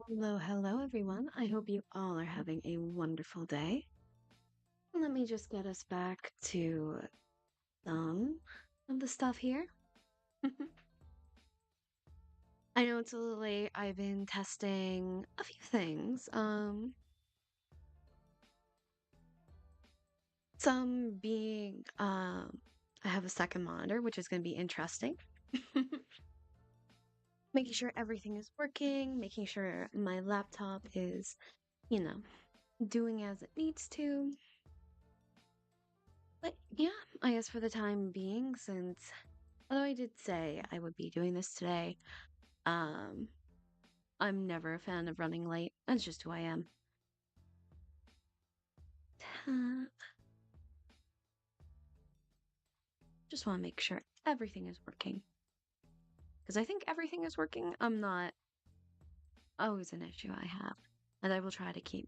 Hello, hello, everyone. I hope you all are having a wonderful day. Let me just get us back to some of the stuff here. I know it's a little late. I've been testing a few things. Some being, I have a second monitor, which is going to be interesting. Making sure everything is working, making sure my laptop is, you know, doing as it needs to. But yeah, I guess for the time being, since although I did say I would be doing this today, um, I'm never a fan of running late. That's just who I am. Uh, just want to make sure everything is working. Because I think everything is working. I'm not always an issue I have. And I will try to keep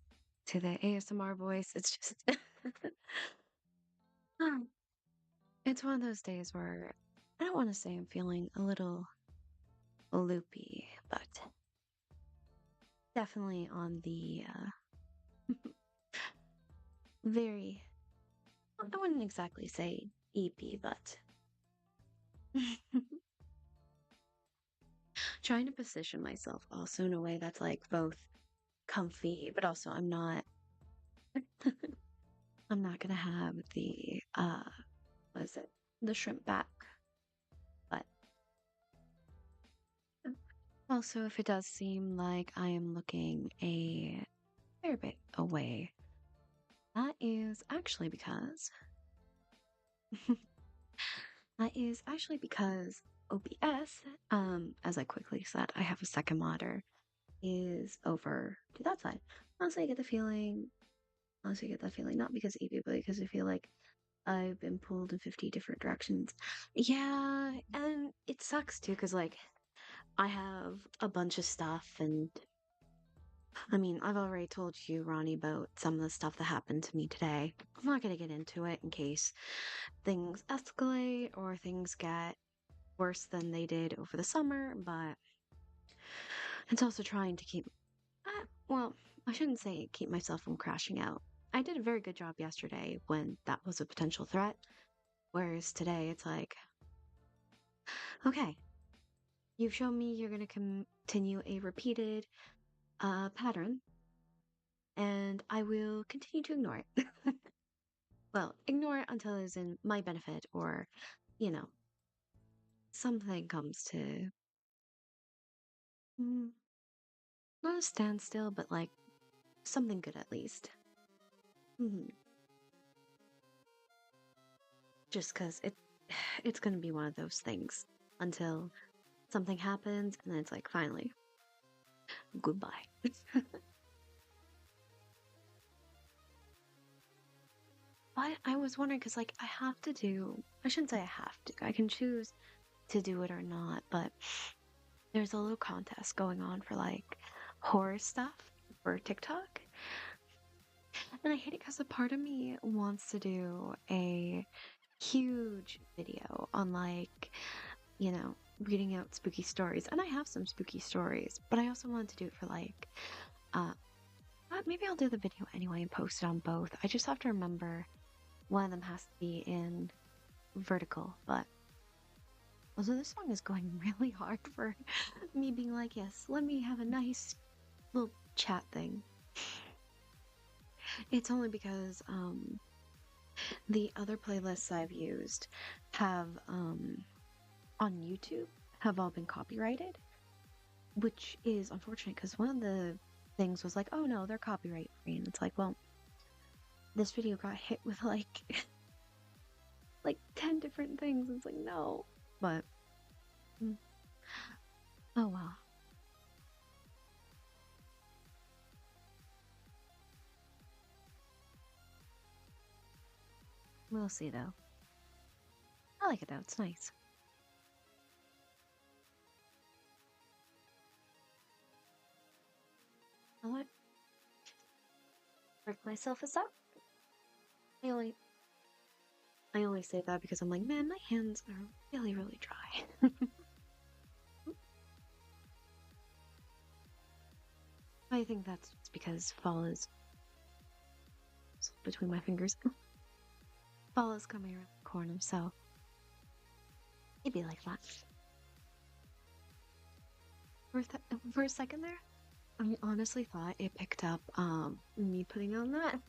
to the ASMR voice. It's just, um, it's one of those days where I don't want to say I'm feeling a little loopy, but definitely on the very, I wouldn't exactly say EP, but trying to position myself also in a way that's like both comfy, but also I'm not gonna have the what is it? The shrimp back. But also if it does seem like I am looking a fair bit away, that is actually because that is actually because OBS, as I quickly said, I have a second monitor, is over to that side. Honestly, I get the feeling honestly get that feeling, not because of Evie, but because I feel like I've been pulled in 50 different directions. Yeah, and it sucks too, because like I have a bunch of stuff, and I mean, I've already told you, Ronnie, about some of the stuff that happened to me today. I'm not gonna get into it in case things escalate or things get worse than they did over the summer, but it's also trying to keep, well, I shouldn't say keep myself from crashing out. I did a very good job yesterday when that was a potential threat, whereas today it's like, okay, you've shown me you're going to continue a repeated pattern, and I will continue to ignore it. Well, ignore it until it's in my benefit or, you know, something comes to mm, not a standstill, but like something good at least. Hmm. Just because it's going to be one of those things until something happens, and then it's like, finally, goodbye. But I was wondering because, like, I shouldn't say I have to, I can choose to do it or not, but there's a little contest going on for like horror stuff for TikTok. And I hate it because a part of me wants to do a huge video on like, reading out spooky stories. And I have some spooky stories, but I also wanted to do it for like, uh, maybe I'll do the video anyway and post it on both. I just have to remember one of them has to be in vertical, but although this song is going really hard for me being like, yes, let me have a nice little chat thing. It's only because the other playlists I've used have on YouTube have all been copyrighted, which is unfortunate because one of the things was like, oh no, they're copyright free, and it's like, well, this video got hit with like like 10 different things. It's like, no, but mm, oh well. We'll see though. I like it though, it's nice. I like work myself is up. I only I only say that because I'm like, man, my hands are really, really dry. I think that's just because fall is between my fingers. Fall is coming around the corner, so it'd be like that. For a second there, I honestly thought it picked up me putting on that.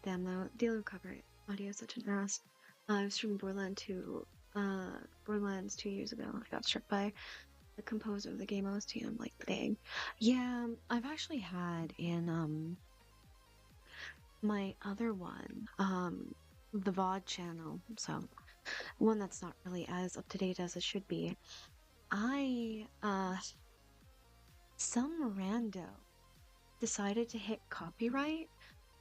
Damn though, dealer cover audio is such an ass. I was from Borderlands 2 years ago. I got struck by the composer of the game I was to. I'm like, dang. Yeah, I've actually had in my other one, the VOD channel, so one that's not really as up to date as it should be. I some rando decided to hit copyright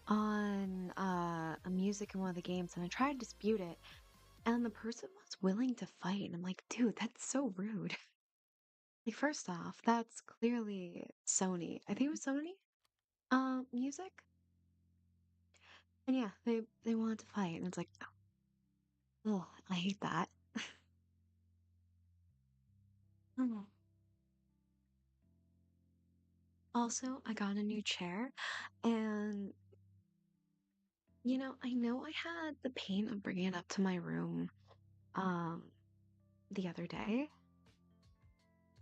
on a music in one of the games, and I tried to dispute it, and the person was willing to fight, and I'm like, dude, that's so rude. Like, first off, that's clearly Sony. I think it was Sony music. And yeah, they wanted to fight, and it's like, oh, I hate that. Mm. Also, I got a new chair, and I know I had the pain of bringing it up to my room um the other day.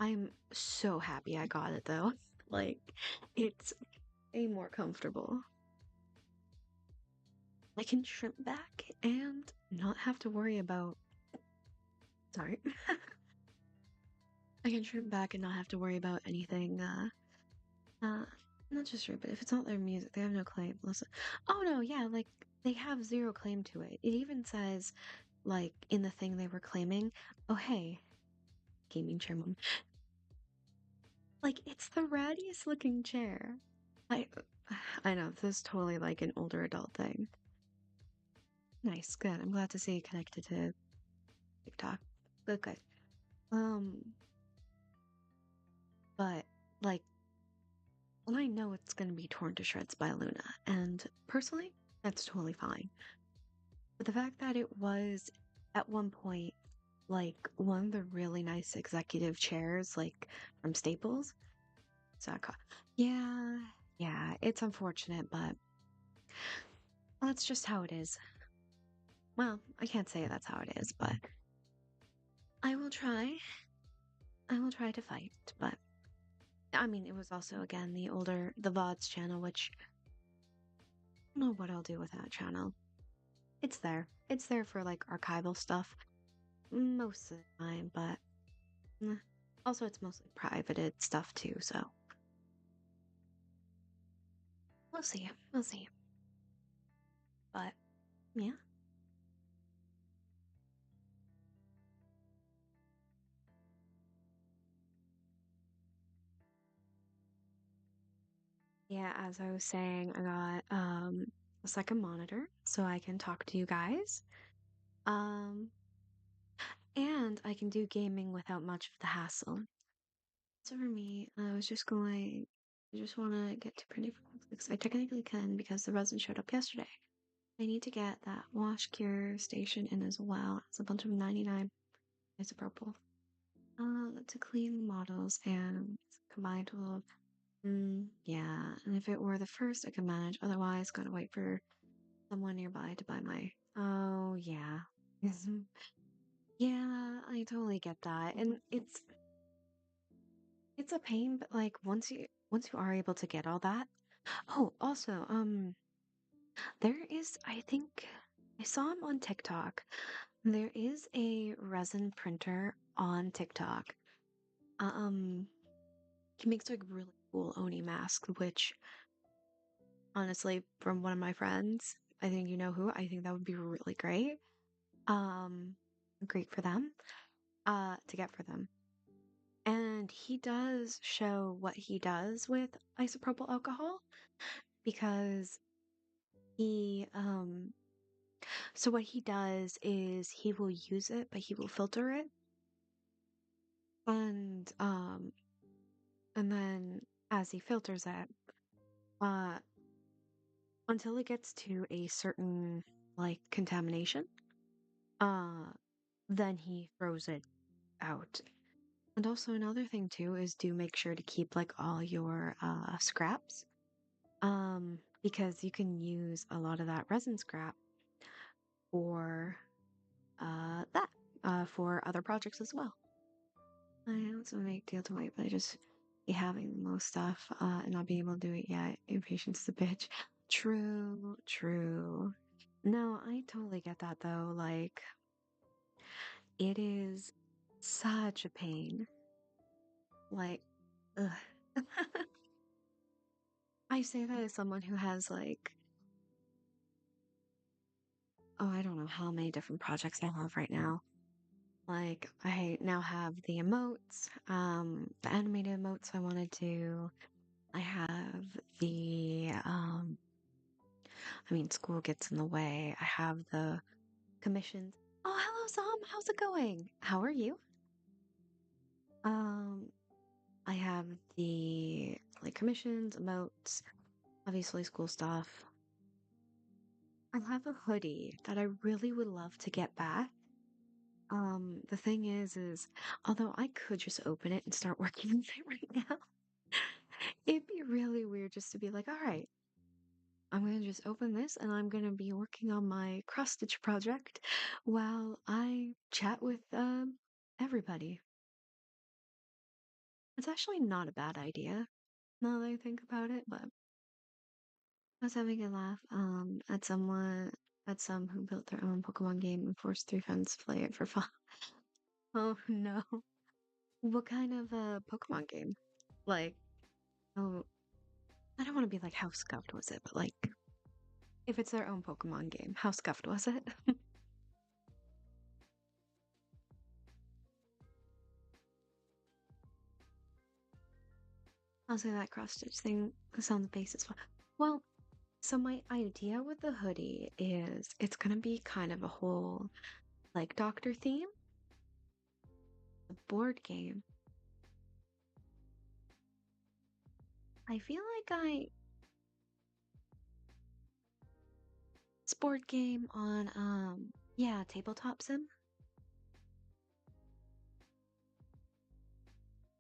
I'm so happy I got it though. Like, it's way more comfortable. I can shrimp back and not have to worry about. Sorry. I can shrimp back and not have to worry about anything. Uh, not just shrimp, but if it's not their music, they have no claim. Listen. Oh no, yeah, like they have zero claim to it. It even says, like, in the thing they were claiming, oh hey, gaming chair mom. Like, it's the rattiest looking chair. I I know this is totally like an older adult thing. Nice, good. I'm glad to see you connected to TikTok. Good, good. But like, well, I know it's gonna be torn to shreds by Luna, and personally, that's totally fine. But the fact that it was at one point like one of the really nice executive chairs, like from Staples. So yeah, yeah, it's unfortunate, but that's just how it is. Well, I can't say that's how it is, but I will try. I will try to fight, but I mean, it was also again the VODs channel, which I don't know what I'll do with that channel. It's there. It's there for like archival stuff most of the time, but also it's mostly privated stuff too, so we'll see. We'll see. But yeah. Yeah, as I was saying, I got a second monitor so I can talk to you guys. Um and I can do gaming without much of the hassle. So for me, I just want to get to printing for Netflix. I technically can because the resin showed up yesterday. I need to get that wash cure station in as well. It's a bunch of 99 isopropyl. To clean models and combined with, yeah. And if it were the first, I could manage. Otherwise, gotta wait for someone nearby to buy my. Oh, yeah. Yeah, I totally get that. And it's a pain, but like once you are able to get all that. Oh, also, there is, I think I saw him on TikTok. There is a resin printer on TikTok. Um, he makes like really cool Oni mask, which honestly, from one of my friends, I think you know who, I think that would be really great. Um, great for them, to get for them. And he does show what he does with isopropyl alcohol because he, so what he does is he will use it, but he will filter it. And then as he filters it, uh, until it gets to a certain like contamination, uh, then he throws it out. And also another thing too is do make sure to keep like all your scraps. Because you can use a lot of that resin scrap for that for other projects as well. I know it's a big deal to wait, but I just be having the most stuff and not being able to do it yet. Impatience is a bitch. True, true. No, I totally get that though. Like, it is such a pain. Like, ugh. I say that as someone who has like, oh, I don't know how many different projects I have right now. Like, I now have the emotes, the animated emotes I want to do. I have I mean, school gets in the way. I have the commissions. Oh, hello, Sam. How's it going? How are you? Um, I have the like commissions, emotes, obviously school stuff. I have a hoodie that I really would love to get back. The thing is although I could just open it and start working with it right now, it'd be really weird just to be like, all right, I'm gonna just open this and I'm gonna be working on my cross stitch project while I chat with everybody. It's actually not a bad idea now that I think about it, but I was having a laugh at some who built their own Pokemon game and forced three friends to play it for fun. Oh no. What kind of Pokemon game? Like, oh, I don't want to be like how scuffed was it, but like if it's their own Pokemon game, how scuffed was it? I'll say that cross stitch thing sounds base as well. Well, so my idea with the hoodie is it's gonna be kind of a whole like doctor theme, a board game. I feel like I sport game on yeah, tabletop sim.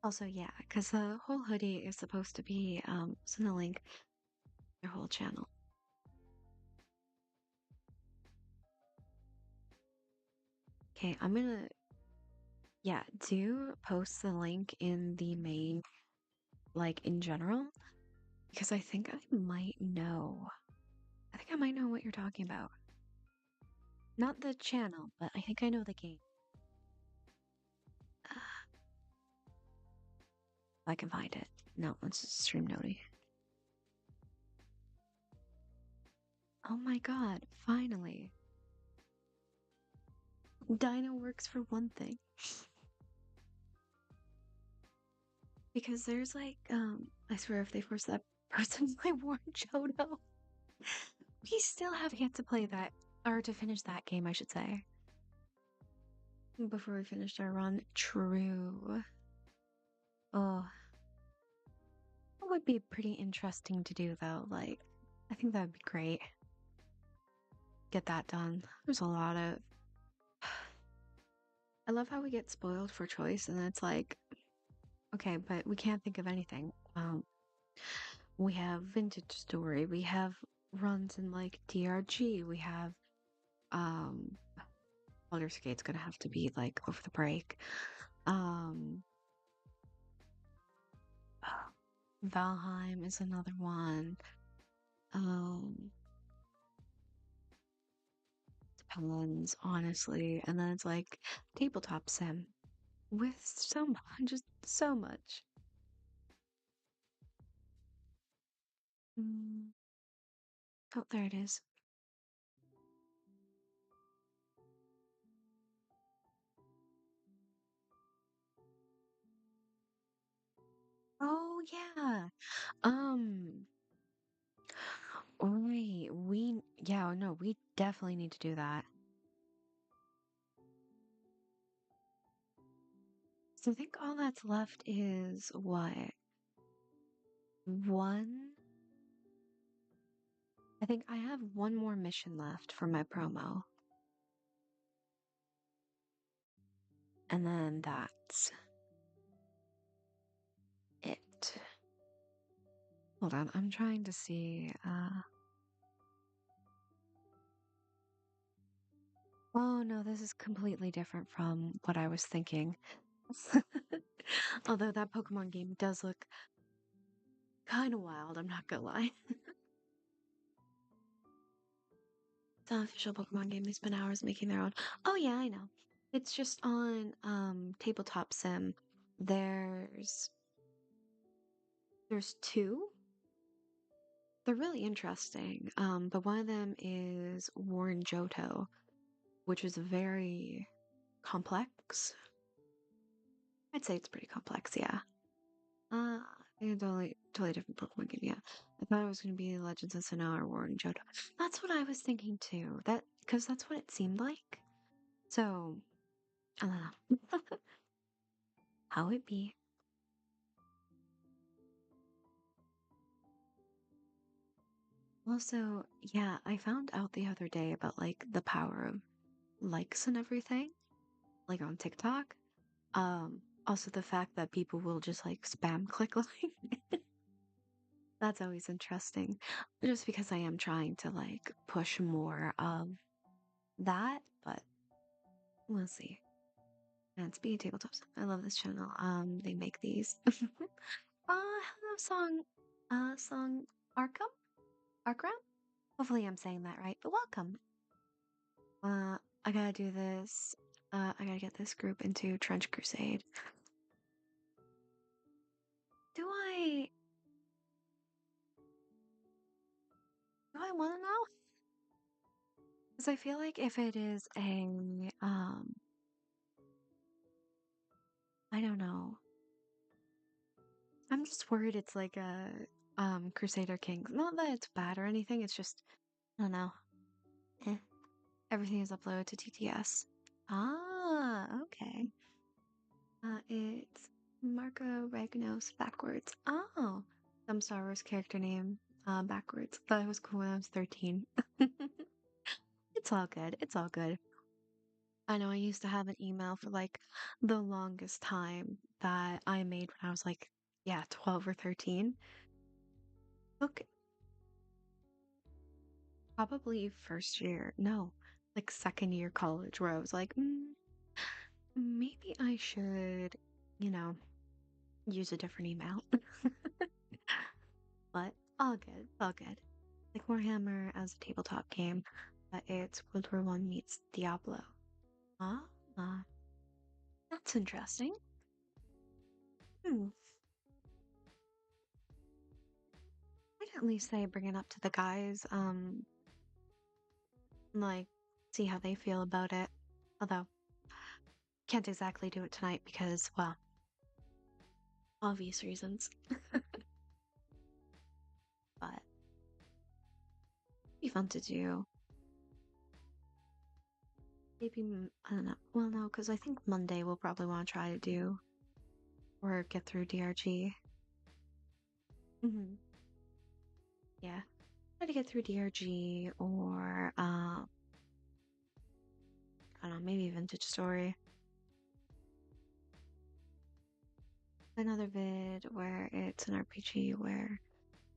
Also, yeah, because the whole hoodie is supposed to be send a link their whole channel. Okay, I'm gonna yeah, do post the link in the main like in general because I think I might know. I think I might know what you're talking about. Not the channel, but I think I know the game. If I can find it. No, it's just stream noti. Oh my god, finally. Dino works for one thing. Because there's like, I swear if they force that person my Warren Chodo, we still have yet to play that, or to finish that game, I should say. Before we finished our run. True. Oh, that would be pretty interesting to do though. Like, I think that would be great. Get that done. There's a lot of. I love how we get spoiled for choice, and then it's like, okay, but we can't think of anything. We have Vintage Story, we have runs in like DRG, we have um Baldur's Gate's gonna have to be like over the break. Um Valheim is another one. Um Depends, honestly. And then it's like tabletop sim with so much, just so much. Mm. Oh, there it is. Oh yeah. Um Right. Yeah, no, we definitely need to do that. So I think all that's left is what? One? I think I have one more mission left for my promo. And then that's hold on, I'm trying to see. Oh no, this is completely different from what I was thinking. Although that Pokemon game does look kind of wild, I'm not gonna lie. It's an official Pokemon game. They spend hours making their own. Oh yeah, I know. It's just on Tabletop Sim. There's there's two. They're really interesting. But one of them is Warren Johto, which is very complex. I'd say it's pretty complex, yeah. Uh, and totally different Pokemon game, yeah. I thought it was gonna be Legends of Sinnoh or Warren Johto. That's what I was thinking too. Because that's what it seemed like. So, I don't know. How it be? Also, yeah, I found out the other day about like the power of likes and everything, like on TikTok. Also the fact that people will just like spam click like. That's always interesting. Just because I am trying to like push more of that, but we'll see. And speaking of tabletops, I love this channel. They make these. Hello, song Arkham? Arkram? Hopefully I'm saying that right, but welcome. I gotta do this. I gotta get this group into Trench Crusade. Do I do I wanna know? Because I feel like if it is I don't know. I'm just worried it's like a Crusader Kings. Not that it's bad or anything, it's just I don't know. Eh. Everything is uploaded to TTS. Ah, okay. It's Marco Ragnos backwards. Oh, some Star Wars character name backwards. Thought it was cool when I was 13. It's all good. It's all good. I know I used to have an email for like the longest time that I made when I was like, yeah, 12 or 13. Okay, probably first year. No, like second year college where I was like, maybe I should, you know, use a different email. But all good, all good. Like Warhammer as a tabletop game, but it's World War One meets Diablo. Ah, that's interesting. Hmm. I'd at least say bring it up to the guys. Like see how they feel about it. Although can't exactly do it tonight because, well, obvious reasons. But be fun to do. Maybe I don't know. Well, no, because I think Monday we'll probably want to try to do or get through DRG. Yeah, try to get through DRG or I don't know, maybe Vintage Story. Another vid where it's an RPG where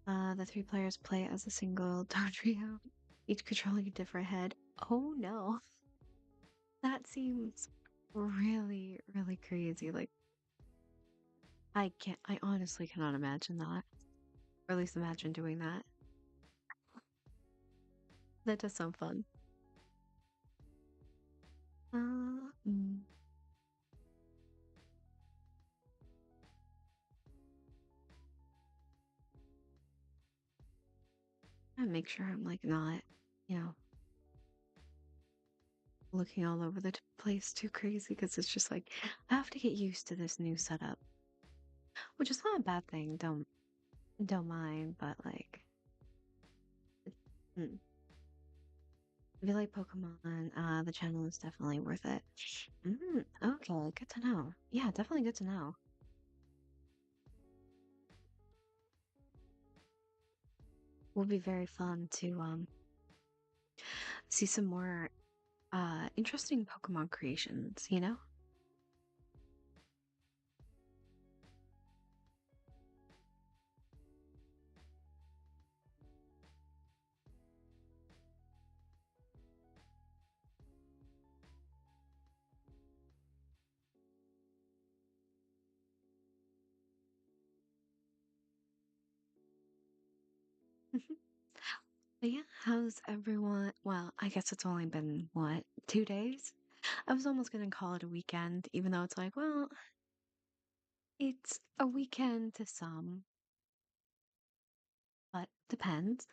the three players play as a single dog trio, each controlling a different head. Oh no, that seems really, really crazy. Like, I honestly cannot imagine that. Or at least imagine doing that. That does sound fun. Uh, mm. I make sure I'm like not, you know, looking all over the place too crazy because it's just like I have to get used to this new setup, which is not a bad thing. Don't mind, but like, mm. If you like Pokemon, the channel is definitely worth it. Okay, good to know. Yeah, definitely good to know. Will be very fun to see some more interesting Pokemon creations, you know? But yeah, how's everyone? Well, I guess it's only been what, 2 days? I was almost gonna call it a weekend, even though it's like, well, it's a weekend to some, but depends.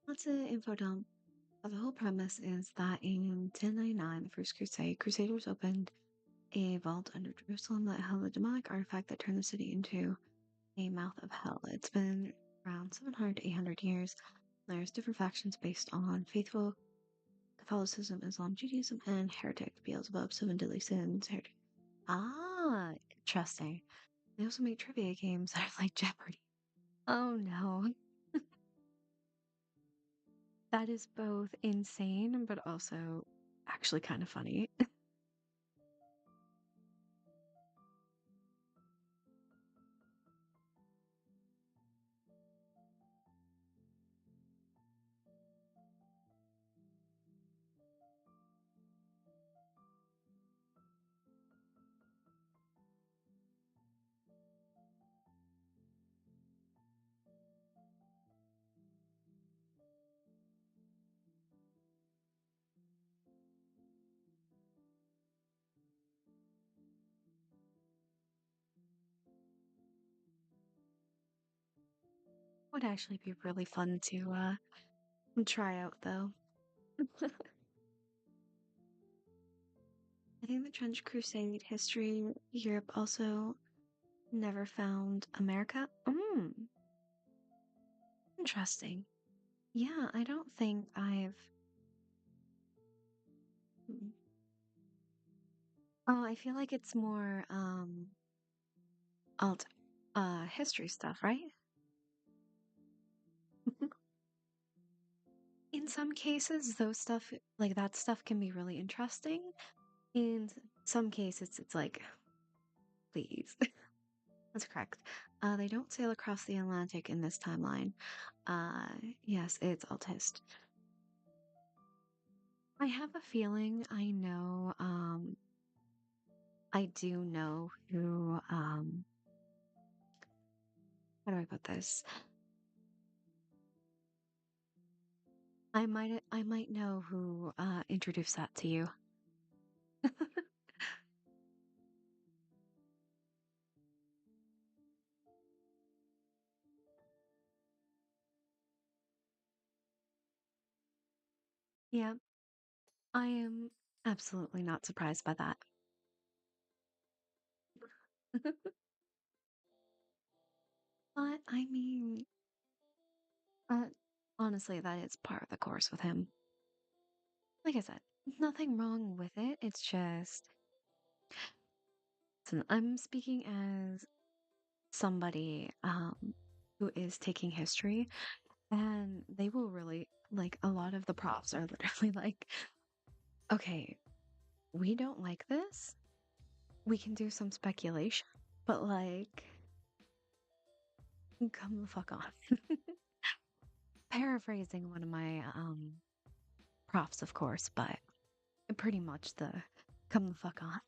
That's an info dump. But the whole premise is that in 1099, the First Crusade, Crusaders opened a vault under Jerusalem that held a demonic artifact that turned the city into a mouth of hell. It's been around 700 to 800 years. There's different factions based on faithful Catholicism, Islam, Judaism, and heretic Beelzebub, seven deadly sins, heretic. Ah, interesting. They also make trivia games that are like Jeopardy. Oh no. That is both insane, but also actually kind of funny. Would actually be really fun to try out though. I think the Trench Crusade history, Europe also never found America. Interesting. Yeah, I don't think I've. Hmm. Oh, I feel like it's more alt history stuff, right? In some cases, those stuff like that stuff can be really interesting. In some cases, it's like, please. That's correct. They don't sail across the Atlantic in this timeline. Uh, yes, it's altist. I have a feeling I do know who, how do I put this? I might know who, introduced that to you. Yeah, I am absolutely not surprised by that. But I mean, uh, honestly, that is part of the course with him. Like I said, nothing wrong with it. It's just, listen, I'm speaking as somebody who is taking history, and they will really like a lot of the profs are literally like, okay, we don't like this. We can do some speculation, but like, come the fuck on. Paraphrasing one of my profs, of course, but pretty much the come the fuck on.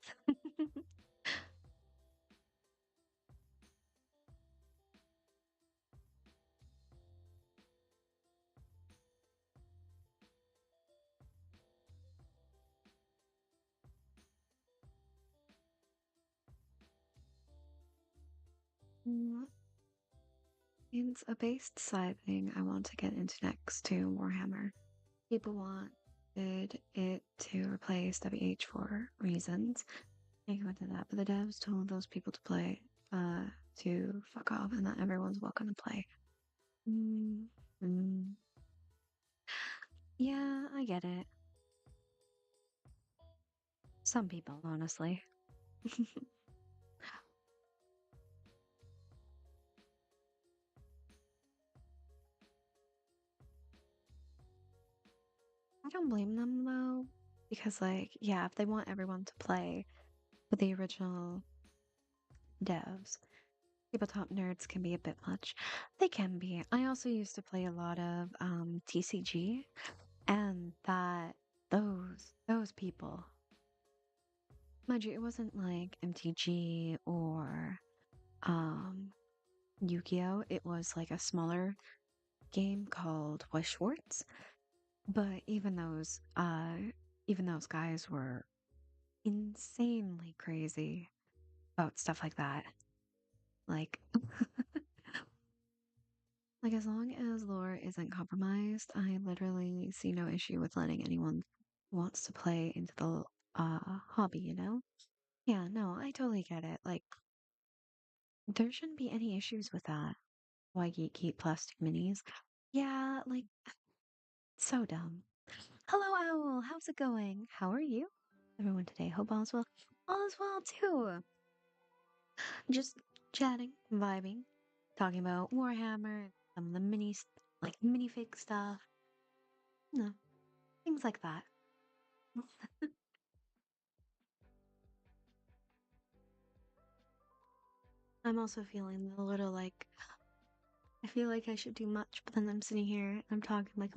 Mm, it's a based side thing I want to get into next to Warhammer. People wanted it to replace WH for reasons. I went to that, but the devs told those people to play, to fuck off, and that everyone's welcome to play. Mm, mm. Yeah, I get it. Some people, honestly. I don't blame them though, because like, yeah, if they want everyone to play with the original devs, Tabletop nerds can be a bit much. They can be. I also used to play a lot of TCG, and those people, mind you, it wasn't like MTG or um Yu-Gi-Oh. It was like a smaller game called Weiss Schwartz. But even those guys were insanely crazy about stuff like that. Like, like as long as lore isn't compromised, I literally see no issue with letting anyone who wants to play into the hobby, you know? Yeah, no, I totally get it. Like, there shouldn't be any issues with that. Why keep plastic minis? Yeah, like, so dumb. Hello, Owl. How's it going? How are you? Everyone today. Hope all is well. All is well too. Just chatting, vibing, talking about Warhammer, some of the like minifig stuff, you know, things like that. I'm also feeling a little like I feel like I should do much, but then I'm sitting here and I'm talking like,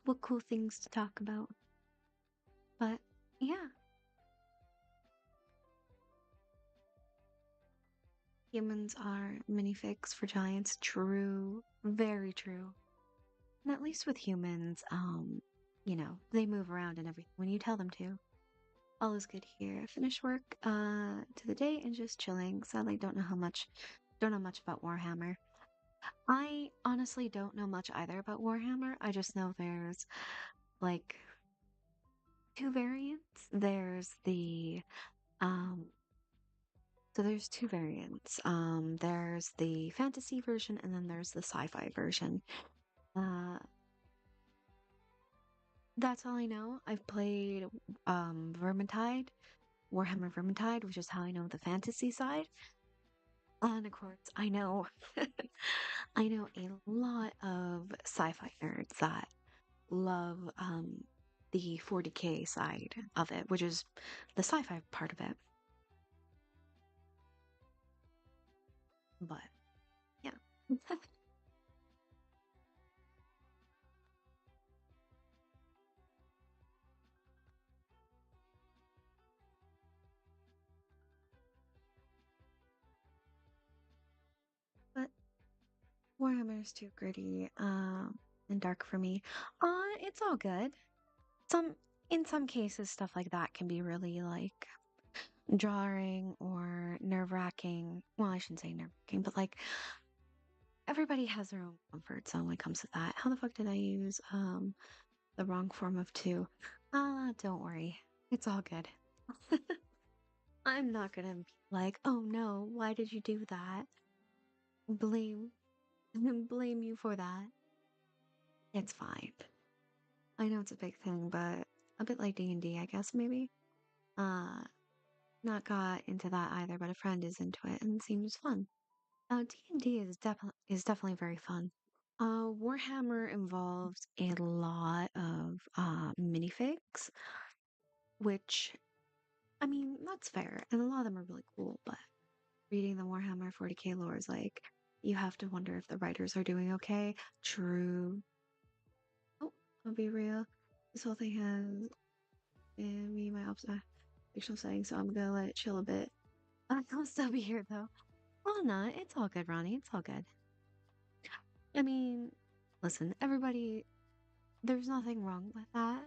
what cool things to talk about. But yeah, humans are minifigs for giants. True, very true. And at least with humans, they move around and everything when you tell them to. All is good here. Finished work to the day and just chilling. Sadly don't know much about Warhammer. I honestly don't know much either about Warhammer. I just know there's like two variants. Um there's two variants. There's the fantasy version and then there's the sci-fi version. Uh that's all I know. I've played Vermintide, Warhammer Vermintide, which is how I know the fantasy side. And of course, I know I know a lot of sci-fi nerds that love the 40K side of it, which is the sci-fi part of it. But yeah. But Warhammer's too gritty and dark for me. It's all good. Some in some cases stuff like that can be really like jarring or nerve-wracking. Well, I shouldn't say nerve-wracking, but like everybody has their own comfort zone when it comes to that. How the fuck did I use the wrong form of two? Don't worry. It's all good. I'm not gonna be like, oh no, why did you do that? Blame blame you for that. It's fine. I know it's a big thing, but a bit like D&D, I guess maybe. Uh Not got into that either, but a friend is into it and it seems fun. D&D is definitely very fun. Warhammer involves a lot of minifigs, which I mean that's fair, and a lot of them are really cool. But reading the Warhammer 40K lore is like you have to wonder if the writers are doing okay. True. Oh, I'll be real. This whole thing has me my fictional setting, so I'm gonna let it chill a bit. I'll still be here though. Oh no, it's all good, Ronnie. It's all good. I mean, listen, everybody, there's nothing wrong with that.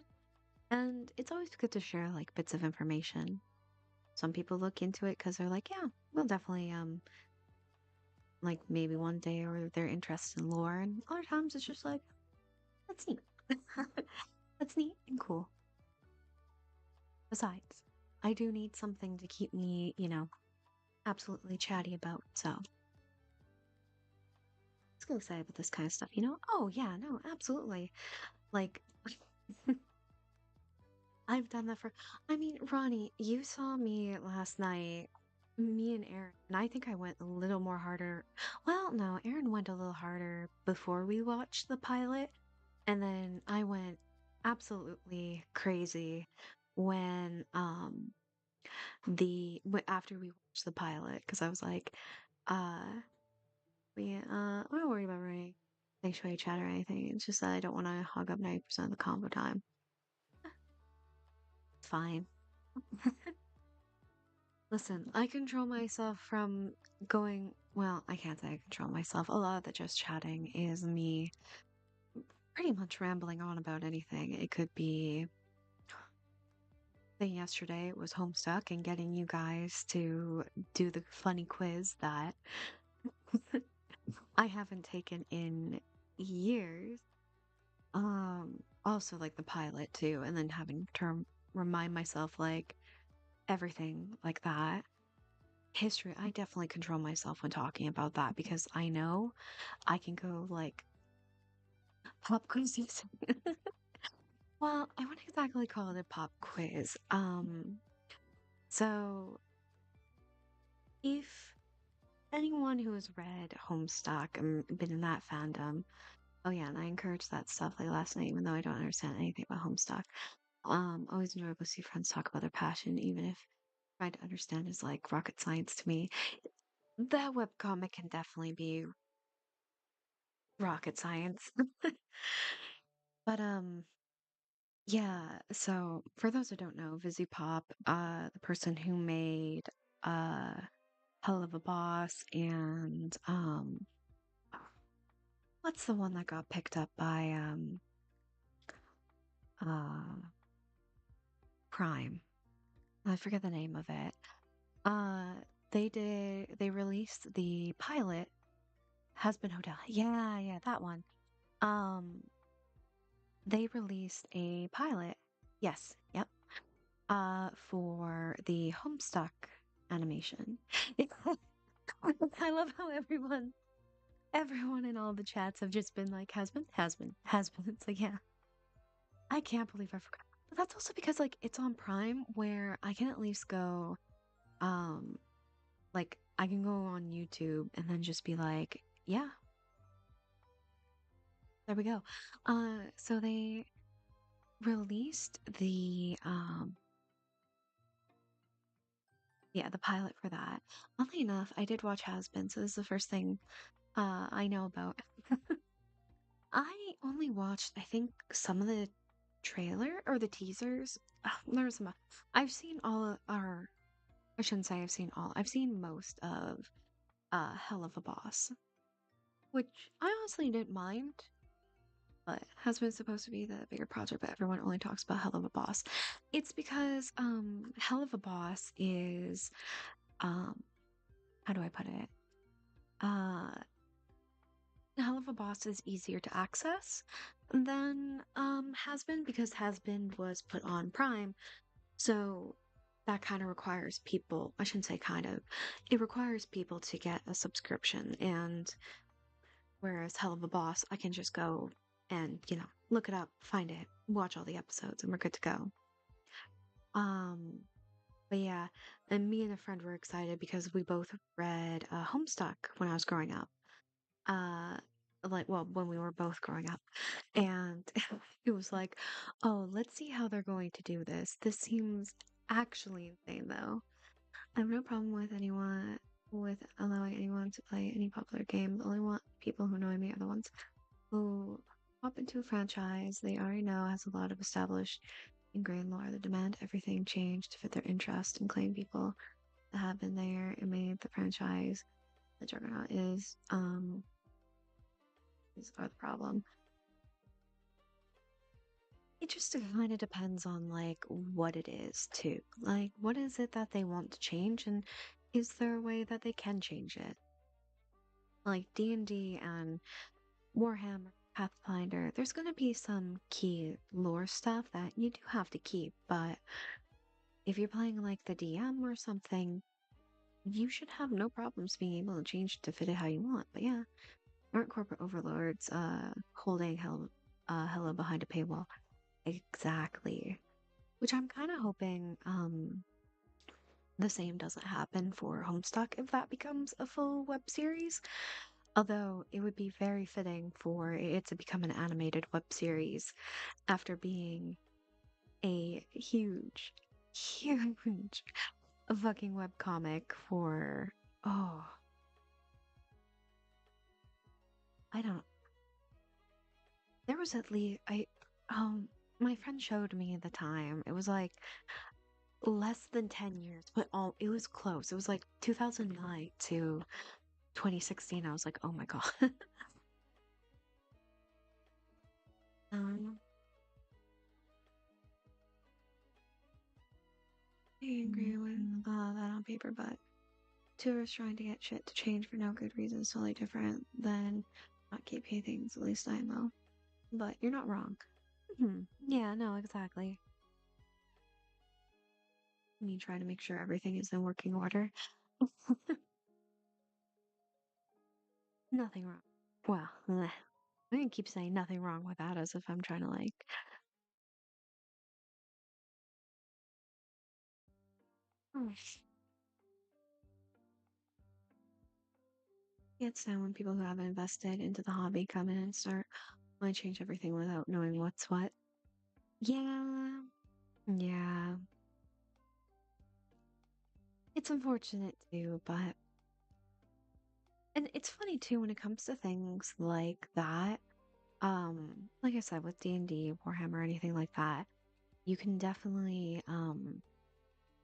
And it's always good to share like bits of information. Some people look into it because they're like, yeah, we'll definitely, like maybe one day or they're interested in lore. And other times it's just like, that's neat. That's neat and cool. Besides, I do need something to keep me, absolutely chatty about. So let's go excited about this kind of stuff. Oh, yeah, no, absolutely. Like, I've done that I mean, Ronnie, you saw me last night, me and Aaron, and I think I went a little more harder. Well, no, Aaron went a little harder before we watched the pilot, and then I went absolutely crazy when after we watched the pilot, because I was like, uh, I'm not worried about running sanctuary chat or anything. It's just that I don't want to hog up 90% of the combo time. It's fine. Listen, I control myself from going. Well, I can't say I control myself. A lot of the just chatting is me pretty much rambling on about anything. It could be thing yesterday was Homestuck and getting you guys to do the funny quiz that I haven't taken in years. Also like the pilot too, and then having to remind myself like everything like that. History, I definitely control myself when talking about that because I know I can go like pop quizzes. Well, I wouldn't exactly call it a pop quiz. So if anyone who has read Homestuck and been in that fandom, oh yeah, and I encourage that stuff like last night, even though I don't understand anything about Homestuck. Always enjoyable to see friends talk about their passion, even if trying to understand is like rocket science to me. That webcomic can definitely be rocket science. But yeah, so for those who don't know, Pop, the person who made uh Hell of a Boss and what's the one that got picked up by uh Prime? I forget the name of it. Uh they released the pilot Husband Hotel. Yeah, yeah, that one. Um they released a pilot. Yes, yep. For the Homestuck animation. I love how everyone in all the chats have just been like, has been, has been, has been. It's like, yeah, I can't believe I forgot. But that's also because like it's on Prime where I can at least go, um, like I can go on YouTube and then just be like, yeah, there we go. So they released the pilot for that. Oddly enough, I did watch Has Been, so this is the first thing I know about. I only watched, I think, some of the trailer or the teasers. There's some. I've seen all of, or I shouldn't say I've seen all. I've seen most of Hell of a Boss, which I honestly didn't mind, but has been supposed to be the bigger project, but everyone only talks about Hell of a Boss. It's because Hell of a Boss is um how do I put it? Uh Hell of a Boss is easier to access than Has Been because Has Been was put on Prime. So that kind of requires people, I shouldn't say kind of, it requires people to get a subscription. And whereas Hell of a Boss, I can just go and, look it up, find it, watch all the episodes, and we're good to go. Um, but yeah, and me and a friend were excited because we both read Homestuck when I was growing up. Uh, like, well, when we were both growing up. And it was like, oh, let's see how they're going to do this. This seems actually insane, though. I have no problem with allowing anyone to play any popular game. The only one people who annoy me are the ones who hop into a franchise they already know has a lot of established ingrained lore that demand everything change to fit their interest and claim people that have been there and made the franchise the juggernaut is are the problem. It just kind of depends on like what it is too. Like what is it that they want to change and is there a way that they can change it? Like D&D and Warhammer, Pathfinder, there's going to be some key lore stuff that you do have to keep, but if you're playing like the DM or something, you should have no problems being able to change it to fit it how you want. But yeah, aren't corporate overlords holding hella behind a paywall? Exactly. Which I'm kind of hoping the same doesn't happen for Homestuck if that becomes a full web series. Although it would be very fitting for it to become an animated web series after being a huge, huge a fucking webcomic for, oh, I don't, there was at least, my friend showed me the time. It was like less than 10 years, but it was close. It was like 2009 to 2016. I was like, oh my God. um, I agree with that on paper, but tourists trying to get shit to change for no good reason is totally different than not keep pay things. At least I know. But you're not wrong. Yeah, no, exactly. Me trying to make sure everything is in working order. Nothing wrong. Well, I can keep saying nothing wrong with that as if I'm trying to like. Hmm. It's now when people who haven't invested into the hobby come in and start want to change everything without knowing what's what. Yeah, yeah. It's unfortunate too, but and it's funny too when it comes to things like that. Like I said, with D&D, Warhammer, anything like that, you can definitely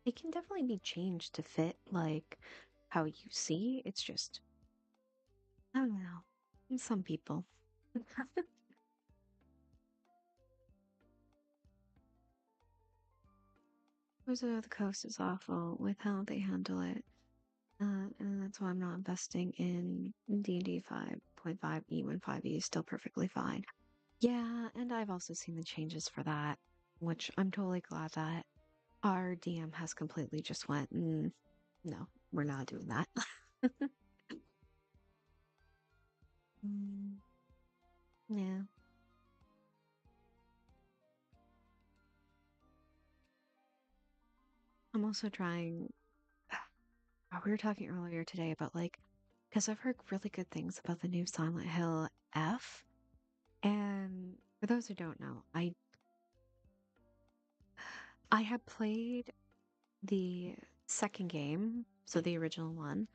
it can definitely be changed to fit like how you see. It's just I don't know. Some people. Wizard of the Coast is awful with how they handle it. And that's why I'm not investing in D&D 5.5e when 5e is still perfectly fine. Yeah, and I've also seen the changes for that, which I'm totally glad that our DM has completely just went, no, we're not doing that. Mm, yeah. I'm also trying. We were talking earlier today about like, because I've heard really good things about the new Silent Hill F. And for those who don't know, I have played the second game, so the original one.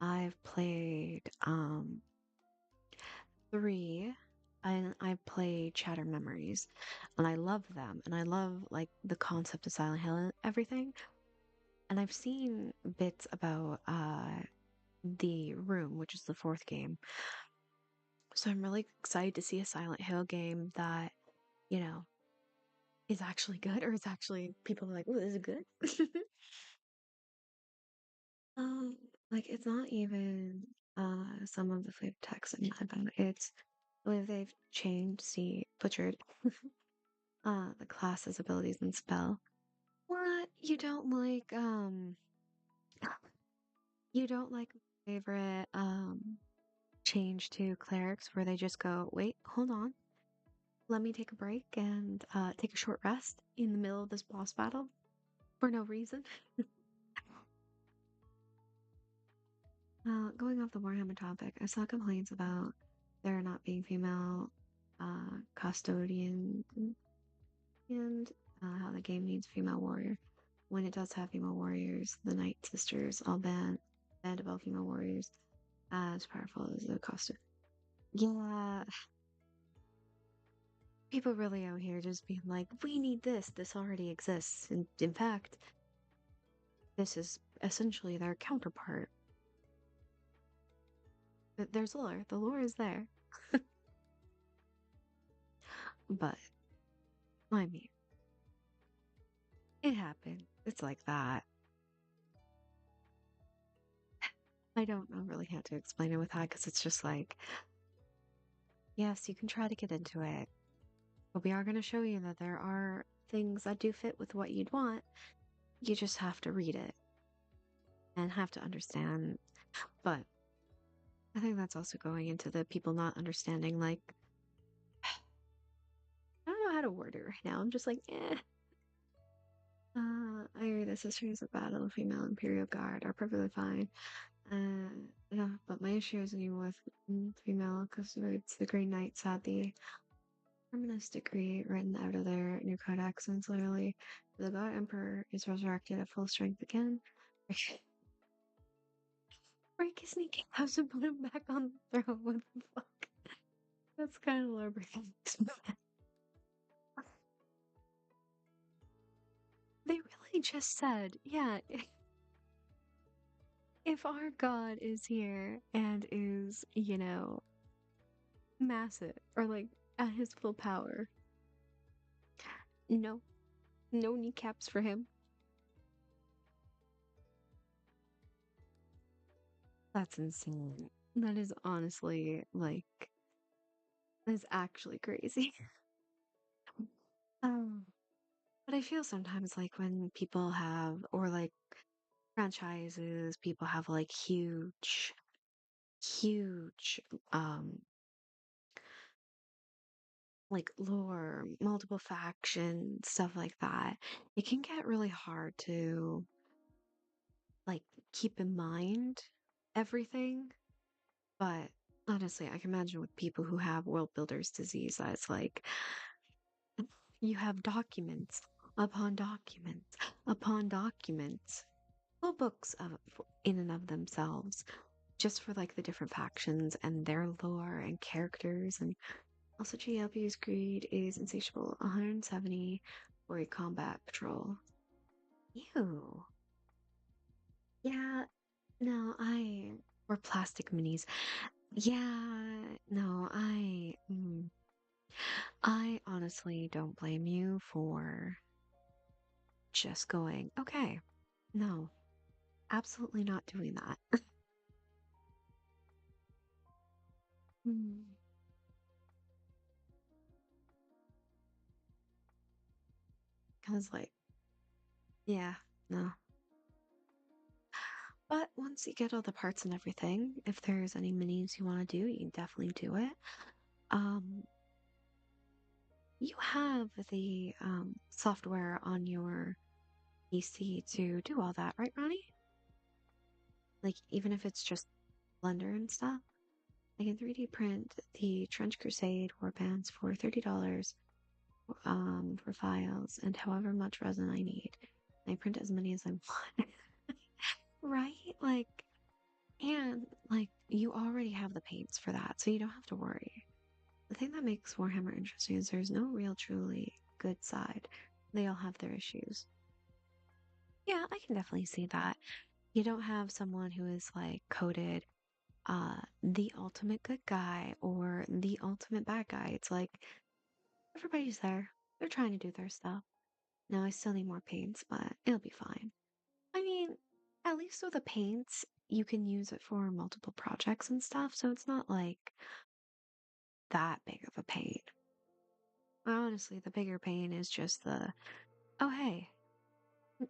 I've played three, and I played Shatter Memories, and I love them, and I love like the concept of Silent Hill and everything. And I've seen bits about the Room, which is the fourth game. So I'm really excited to see a Silent Hill game that, you know, is actually good, or is actually people are like, oh, this is good. Um, like it's not even some of the flavor text I'm mad about. It's the way they've changed, see, butchered the classes, abilities, and spell. What? You don't like you don't like my favorite change to clerics where they just go, wait, hold on. Let me take a break and take a short rest in the middle of this boss battle for no reason. Going off the Warhammer topic, I saw complaints about there not being female custodian and how the game needs female warrior. When it does have female warriors, the Night Sisters all band of all female warriors as powerful as the custodian. Yeah, people really out here just being like, we need this. This already exists. And in fact, this is essentially their counterpart. But there's lore. The lore is there. But I mean, it happened. It's like that. I don't know really how to explain it with that because it's just like, yes, you can try to get into it, but we are going to show you that there are things that do fit with what you'd want. You just have to read it and have to understand. But I think that's also going into the people not understanding, like, I don't know how to word it right now. I'm just like, eh. I read the Sisters of Battle, Female Imperial Guard are perfectly fine. But my issue isn't even with female because it's the Green Knights had the Terminus decree written out of their new codex, and it's literally the God Emperor is resurrected at full strength again. Break his kneecaps and put him back on the throne. What the fuck? That's kind of lore breaking. They really just said, yeah, if our God is here and is, massive or like at his full power, no, no kneecaps for him. That's insane. That is honestly like, is actually crazy. um, but I feel sometimes like when people have, or like franchises, people have like huge, um, like lore, multiple factions, stuff like that. It can get really hard to like keep in mind everything. But honestly, I can imagine with people who have world builders disease that it's like you have documents upon documents upon documents, full books of in and of themselves, just for like the different factions and their lore and characters. And also, GLP's greed is insatiable. 170 for a combat patrol. Ew. Yeah. No, or plastic minis. Yeah. No, I honestly don't blame you for just going, okay, no, absolutely not doing that. Because, like, yeah, no. But once you get all the parts and everything, if there's any minis you want to do, you can definitely do it. Um, you have the software on your PC to do all that, right, Ronnie? Like, even if it's just Blender and stuff. I can 3D print the Trench Crusade warbands for $30 for files and however much resin I need. I print as many as I want. Right? Like, and like, you already have the paints for that, so you don't have to worry. The thing that makes Warhammer interesting is there's no real, truly good side. They all have their issues. Yeah, I can definitely see that. You don't have someone who is like coded the ultimate good guy or the ultimate bad guy. It's like everybody's there. They're trying to do their stuff. Now I still need more paints, but it'll be fine. I mean, at least with the paints, you can use it for multiple projects and stuff, so it's not like that big of a pain. Honestly, the bigger pain is just oh hey,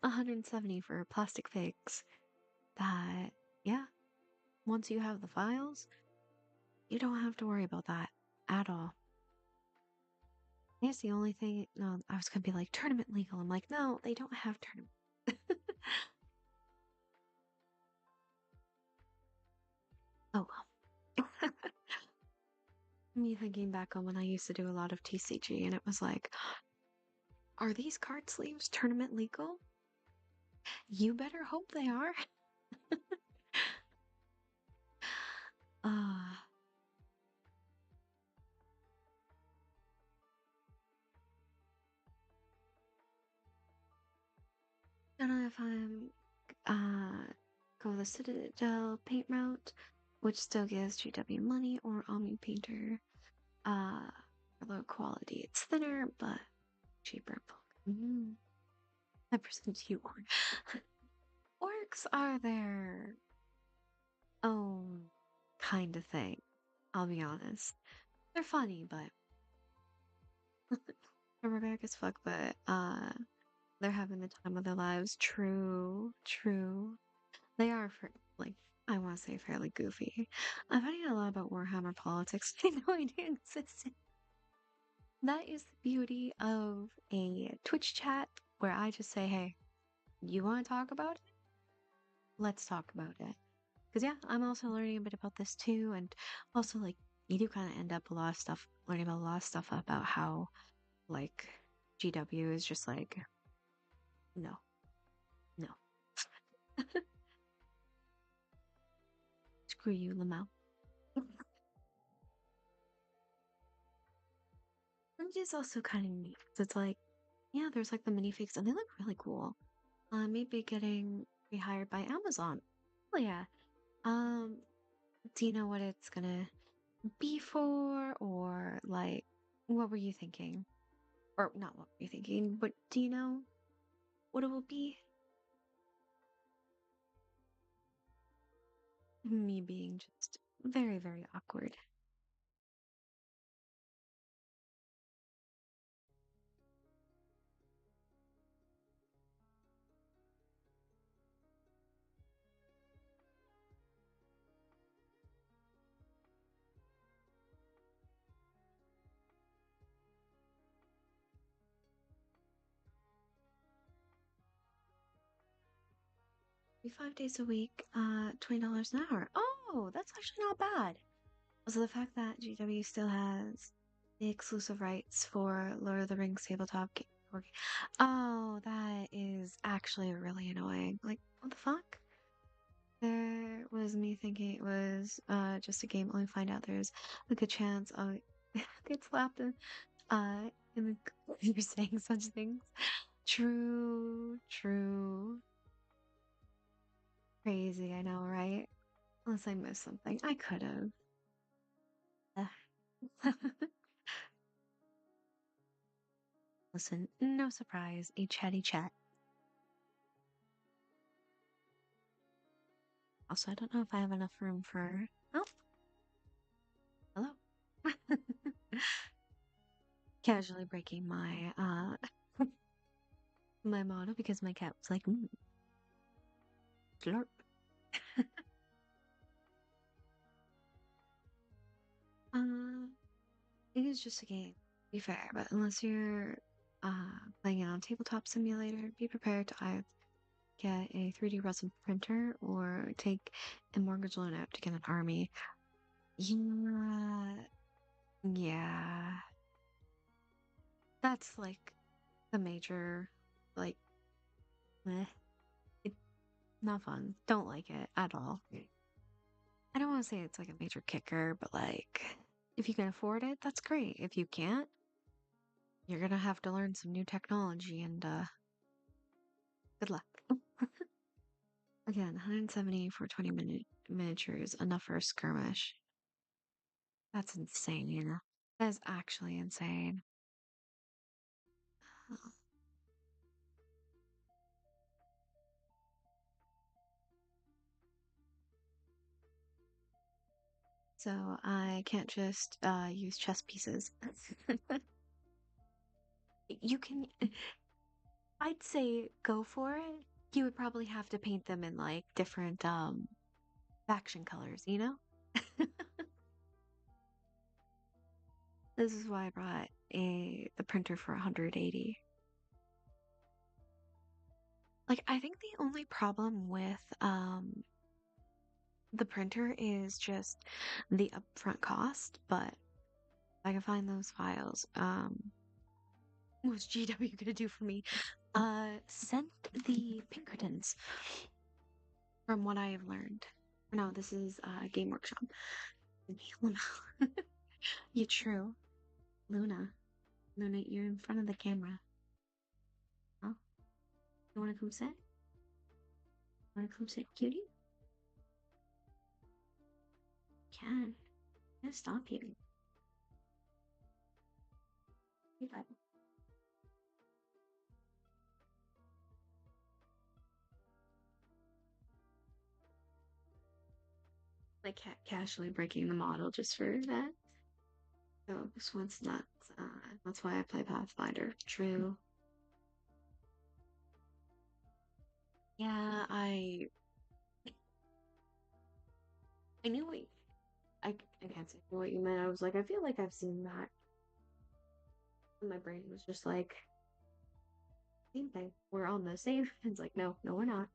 170 for plastic figs. That, yeah, once you have the files, you don't have to worry about that at all. I guess the only thing, no, I was gonna be like tournament legal. I'm like, no, they don't have tournament. Oh well. Me thinking back on when I used to do a lot of TCG, and it was like, are these card sleeves tournament legal? You better hope they are. Uh, don't know if I'm go the Citadel paint route, which still gives GW money, or Omni Painter. Uh, low quality. It's thinner, but cheaper. Mm, I present you orcs are their own kind of thing. I'll be honest. They're funny, but they're barbaric as fuck, but they're having the time of their lives. True, true. They are for like I want to say fairly goofy. I'm finding a lot about Warhammer politics. I had no idea existed. That is the beauty of a Twitch chat where I just say, "Hey, you want to talk about it? Let's talk about it." Because yeah, I'm also learning a bit about this too, and also like you do kind of end up a lot of stuff, learning about a lot of stuff about how, like, GW is just like, no, no. Screw you, Lamau. And it's also kind of neat. 'Cause it's like, yeah, there's like the minifigs and they look really cool. Maybe getting rehired by Amazon. Oh yeah. Um, do you know what it's gonna be for, or like, what were you thinking? Or not what were you thinking, but do you know what it will be? Me being just very, very awkward. 5 days a week, $20 an hour. Oh, that's actually not bad. Also, the fact that GW still has the exclusive rights for Lord of the Rings tabletop game. Oh, that is actually really annoying. Like, what the fuck? There was me thinking it was just a game, only find out there's a good chance I'll get slapped in the you're saying such things. True, true. Crazy, I know, right? Unless I missed something. I could have. Listen, no surprise, a chatty chat. Also, I don't know if I have enough room for. Oh, hello. Casually breaking my my motto because my cat was like, slurp. Uh, it is just a game, to be fair, but unless you're playing it on Tabletop Simulator, be prepared to either get a 3D resin printer or take a mortgage loan out to get an army. Yeah, yeah. That's like the major, like, meh. It's not fun. Don't like it at all. I don't want to say it's like a major kicker, but like, if you can afford it, that's great. If you can't, you're gonna have to learn some new technology and good luck. Again, 170 for 20-minute miniatures, enough for a skirmish. That's insane. That is actually insane. So I can't just use chess pieces. You can, I'd say go for it. You would probably have to paint them in like different faction colors, you know? This is why I brought the printer for 180. Like I think the only problem with the printer is just the upfront cost, but if I can find those files, what's GW gonna do for me? Send the Pinkertons from what I have learned. No, this is Game Workshop. You true. Luna. Luna, you're in front of the camera. Huh? You wanna come sit? Wanna come sit, cutie? Can. I'm gonna stop you. You got my cat casually breaking the model just for that. So this one's nuts. That's why I play Pathfinder. True. Yeah, I knew what I can't say what you meant. I was like, I feel like I've seen that. And my brain was just like, same thing. We're on the same. It's like, no, no, we're not.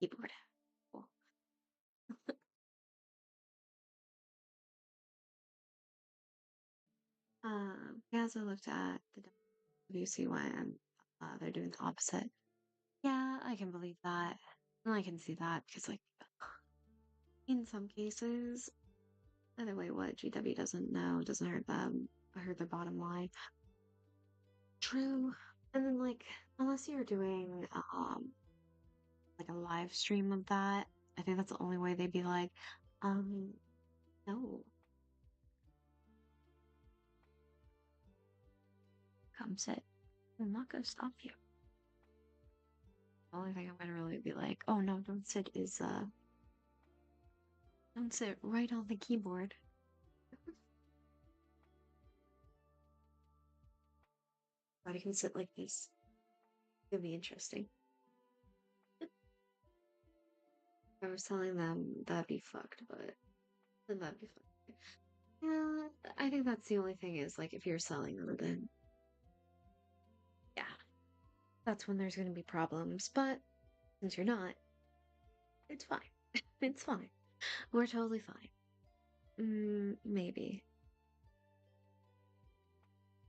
keyboard. Cool. As I looked at the WC one, they're doing the opposite. Yeah, I can believe that. And I can see that because, like, in some cases, either way, what GW doesn't know doesn't hurt them, hurt their bottom line. True. And then, like, unless you're doing, like a live stream of that, I think that's the only way they'd be like, um, no, come sit. I'm not gonna stop you. The only thing I'm gonna really be like, oh no, don't sit is, don't sit right on the keyboard. But I can sit like this. It'd be interesting. If I was telling them that'd be fucked, but then that'd be fucked. Yeah, I think that's the only thing is like if you're selling them, then yeah, that's when there's gonna be problems. But since you're not, it's fine. It's fine. We're totally fine. Maybe.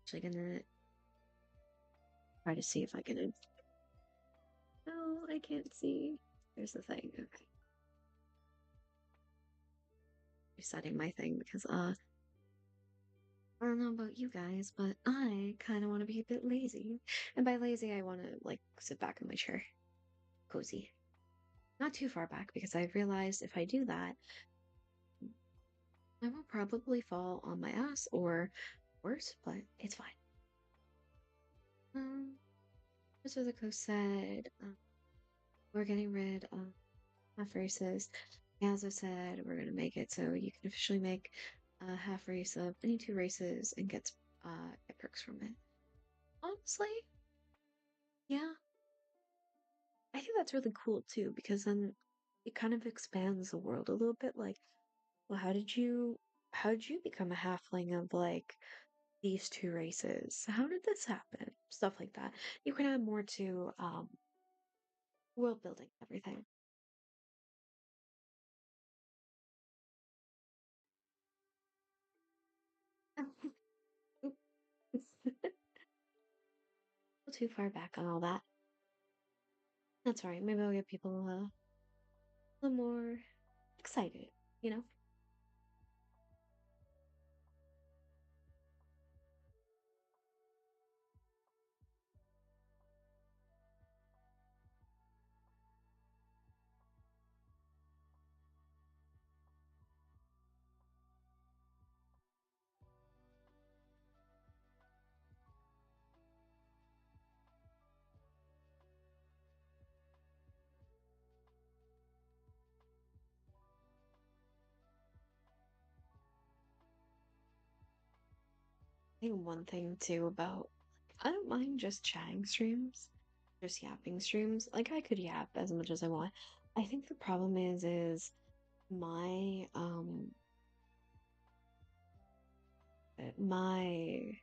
Actually, gonna try to see if I can. No, I can't see. Here's the thing. Okay, resetting my thing because I don't know about you guys, but I kind of want to be a bit lazy. And by lazy, I want to like sit back in my chair, cozy. Not too far back because I've realized if I do that, I will probably fall on my ass or worse, but it's fine. As Riziko said, we're getting rid of half races. Yazo said we're gonna make it so you can officially make a half race of any two races and get perks from it. Honestly, yeah, I think that's really cool too because then it kind of expands the world a little bit. Like, well, how did you become a halfling of like these two races? How did this happen? Stuff like that. You can add more to world building, everything. Too far back on all that. That's all right. Maybe I'll get people a little more excited, you know? I think one thing too about I don't mind just chatting streams, just yapping streams. Like I could yap as much as I want. I think the problem is my my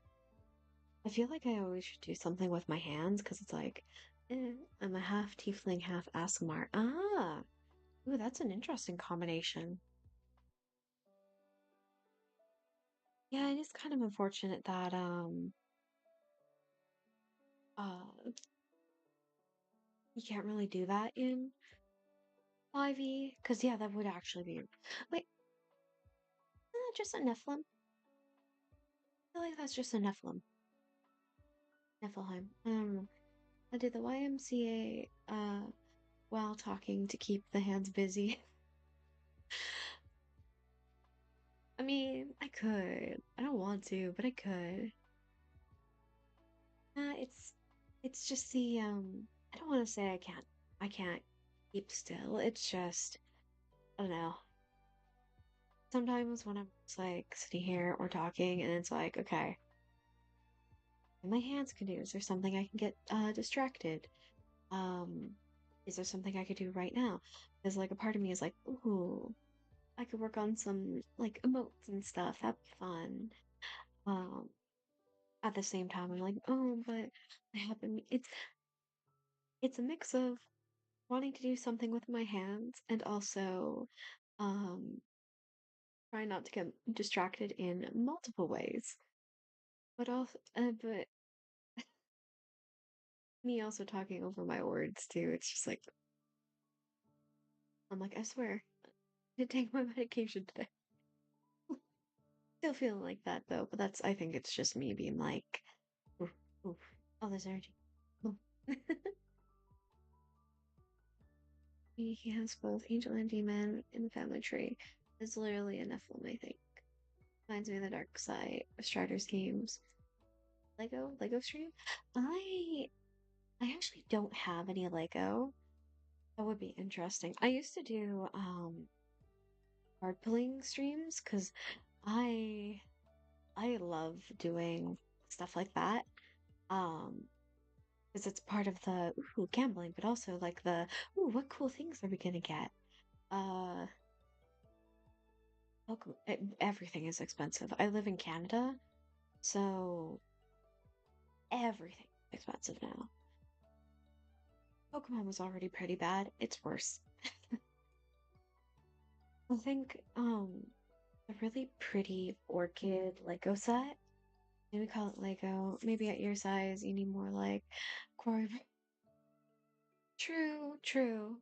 I feel like I always should do something with my hands because it's like I'm a half tiefling, half Asmar. Ah, ooh, that's an interesting combination. Yeah, it is kind of unfortunate that uh you can't really do that in 5e because yeah, that would actually be wait, isn't that just a Nephilim? I feel like that's just a Nephilim. Nephilim. I don't know. I did the YMCA while talking to keep the hands busy. I mean, I could. I don't want to, but I could. It's just the I don't want to say I can't keep still. It's just I don't know. Sometimes when I'm just like sitting here or talking and it's like, okay, what my hands can do? Is there something I can get distracted? Um, is there something I could do right now? There's like a part of me is like, ooh, I could work on some like emotes and stuff. That'd be fun. Um, at the same time, I'm like, oh, but I happen it's a mix of wanting to do something with my hands and also um try not to get distracted in multiple ways. But me also talking over my words too. It's just like I'm like, I swear, I did take my medication today. Still feeling like that though, but that's I think it's just me being like, oof, oof, all this energy. Oof. He has both angel and demon in the family tree. It's literally a Nephilim, I think. Reminds me of the dark side of Strider's games. Lego stream? I I actually don't have any Lego. That would be interesting. I used to do card pulling streams because I I love doing stuff like that. Um, because it's part of the ooh, gambling, but also like the ooh, what cool things are we gonna get? Uh, everything is expensive. I live in Canada, so everything is expensive now. Pokemon was already pretty bad. It's worse. I think a really pretty orchid Lego set. Maybe call it Lego. Maybe at your size, you need more like quarry. True, true.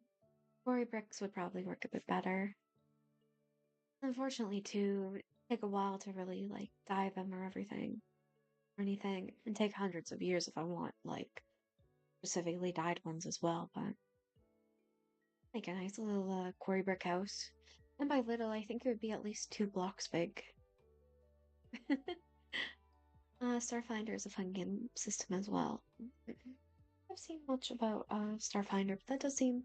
Quarry bricks would probably work a bit better. Unfortunately, too, take a while to really like dye them or everything or anything, and take hundreds of years if I want like specifically dyed ones as well. But like a nice little quarry brick house, and by little, I think it would be at least 2 blocks big. Starfinder is a fun game system as well. I've seen much about Starfinder, but that does seem.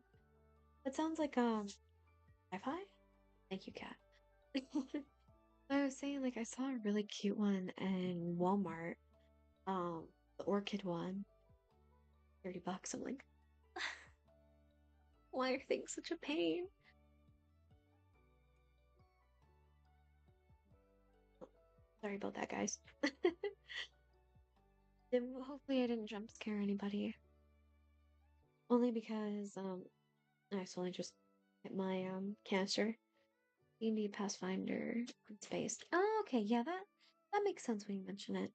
That sounds like sci-fi. Thank you, cat. I was saying like I saw a really cute one in Walmart. The orchid one, $30. I'm like, why are things such a pain? Sorry about that, guys. Hopefully I didn't jump scare anybody. Only because I accidentally just hit my canister. D&D Pathfinder space. Oh, okay, yeah, that makes sense when you mention it.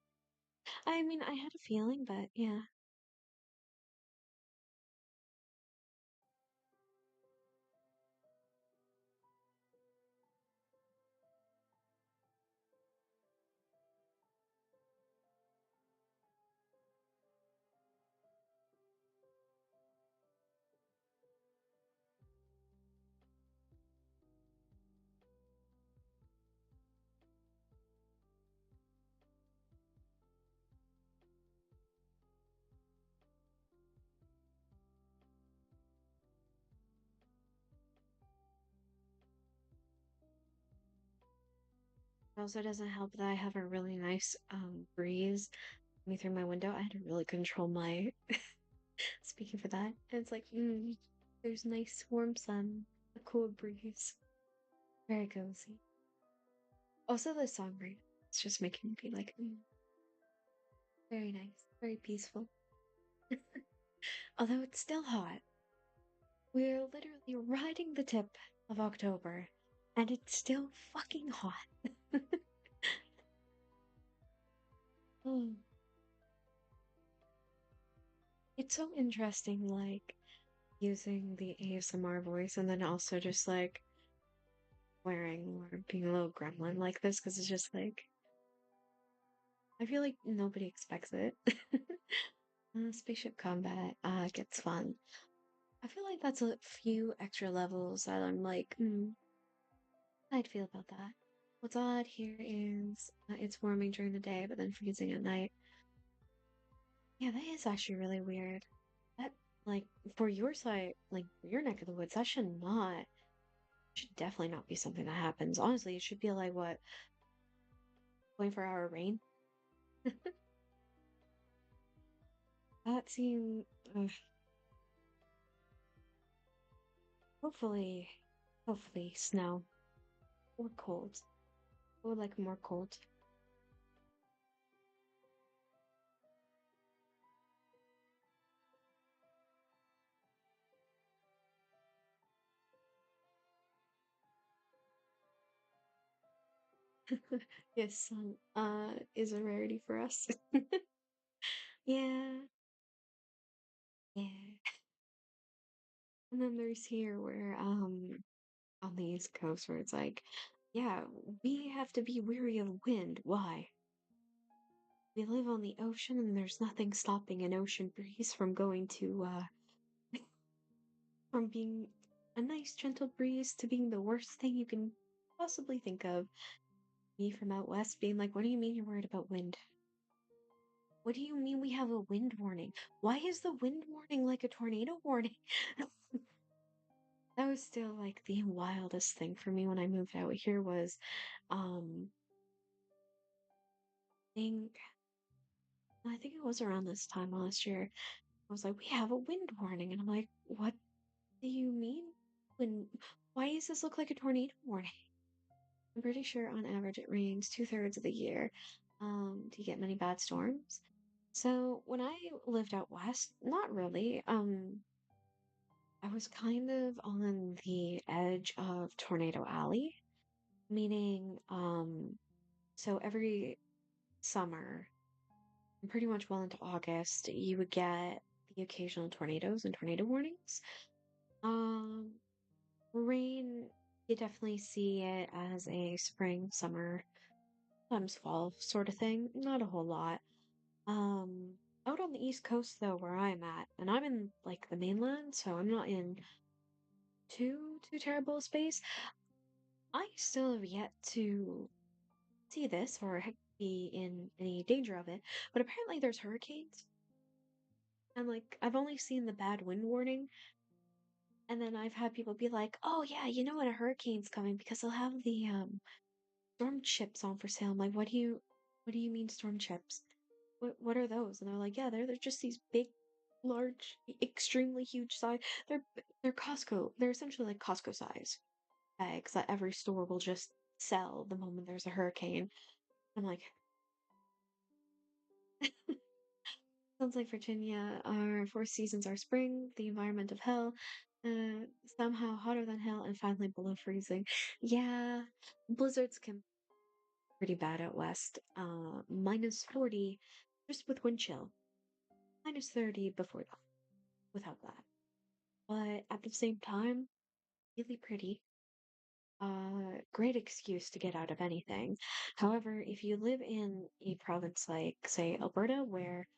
I mean, I had a feeling, but yeah. It also doesn't help that I have a really nice breeze coming through my window. I had to really control my speaking for that. And it's like, there's nice warm sun, a cool breeze. Very cozy. Also the song right it's just making me be like, very nice, very peaceful. Although it's still hot. We're literally riding the tip of October, and it's still fucking hot. Mm. It's so interesting, like, using the ASMR voice and then also just like wearing or being a little gremlin like this because it's just like I feel like nobody expects it. Spaceship combat gets fun. I feel like that's a few extra levels that I'm like, I'd feel about that. What's odd here is it's warming during the day, but then freezing at night. Yeah, that is actually really weird. That like for your side, like your neck of the woods, that should definitely not be something that happens. Honestly, it should be like what 24-hour rain. That seems hopefully, hopefully snow or cold. I would like more cold. Yes, sun is a rarity for us. Yeah, yeah. And then there's here where on the East Coast where it's like, yeah, we have to be weary of wind. Why? We live on the ocean and there's nothing stopping an ocean breeze from going to from being a nice gentle breeze to being the worst thing you can possibly think of. Me from out west being like, what do you mean you're worried about wind? What do you mean we have a wind warning? Why is the wind warning like a tornado warning? That was still like the wildest thing for me when I moved out here was um think I think it was around this time last year. I was like, we have a wind warning, and I'm like, what do you mean? When why does this look like a tornado warning? I'm pretty sure on average it rains 2/3 of the year. Do you get many bad storms? So when I lived out west, not really. I was kind of on the edge of Tornado Alley, meaning, so every summer, and pretty much well into August, you would get the occasional tornadoes and tornado warnings. Um, Rain, you definitely see it as a spring, summer, sometimes fall sort of thing. Not a whole lot. Um, Out on the East Coast though, where I'm at, and I'm in like the mainland, so I'm not in too terrible a space. I still have yet to see this or be in any danger of it, but apparently there's hurricanes. And like I've only seen the bad wind warning, and then I've had people be like, "Oh yeah, you know when a hurricane's coming because they'll have the storm chips on for sale." I'm like, what do you mean storm chips? What are those? And they're like, "Yeah, they're just these big, large, extremely huge size. They're Costco. They're essentially like Costco size bags that every store will just sell the moment there's a hurricane." I'm like, sounds like Virginia. Our four seasons are spring, the environment of hell, somehow hotter than hell, and finally below freezing. Yeah, blizzards can be pretty bad out west. -40 just with wind chill. -30 before that, without that. But at the same time, really pretty. Great excuse to get out of anything. However, if you live in a province like, say, Alberta, where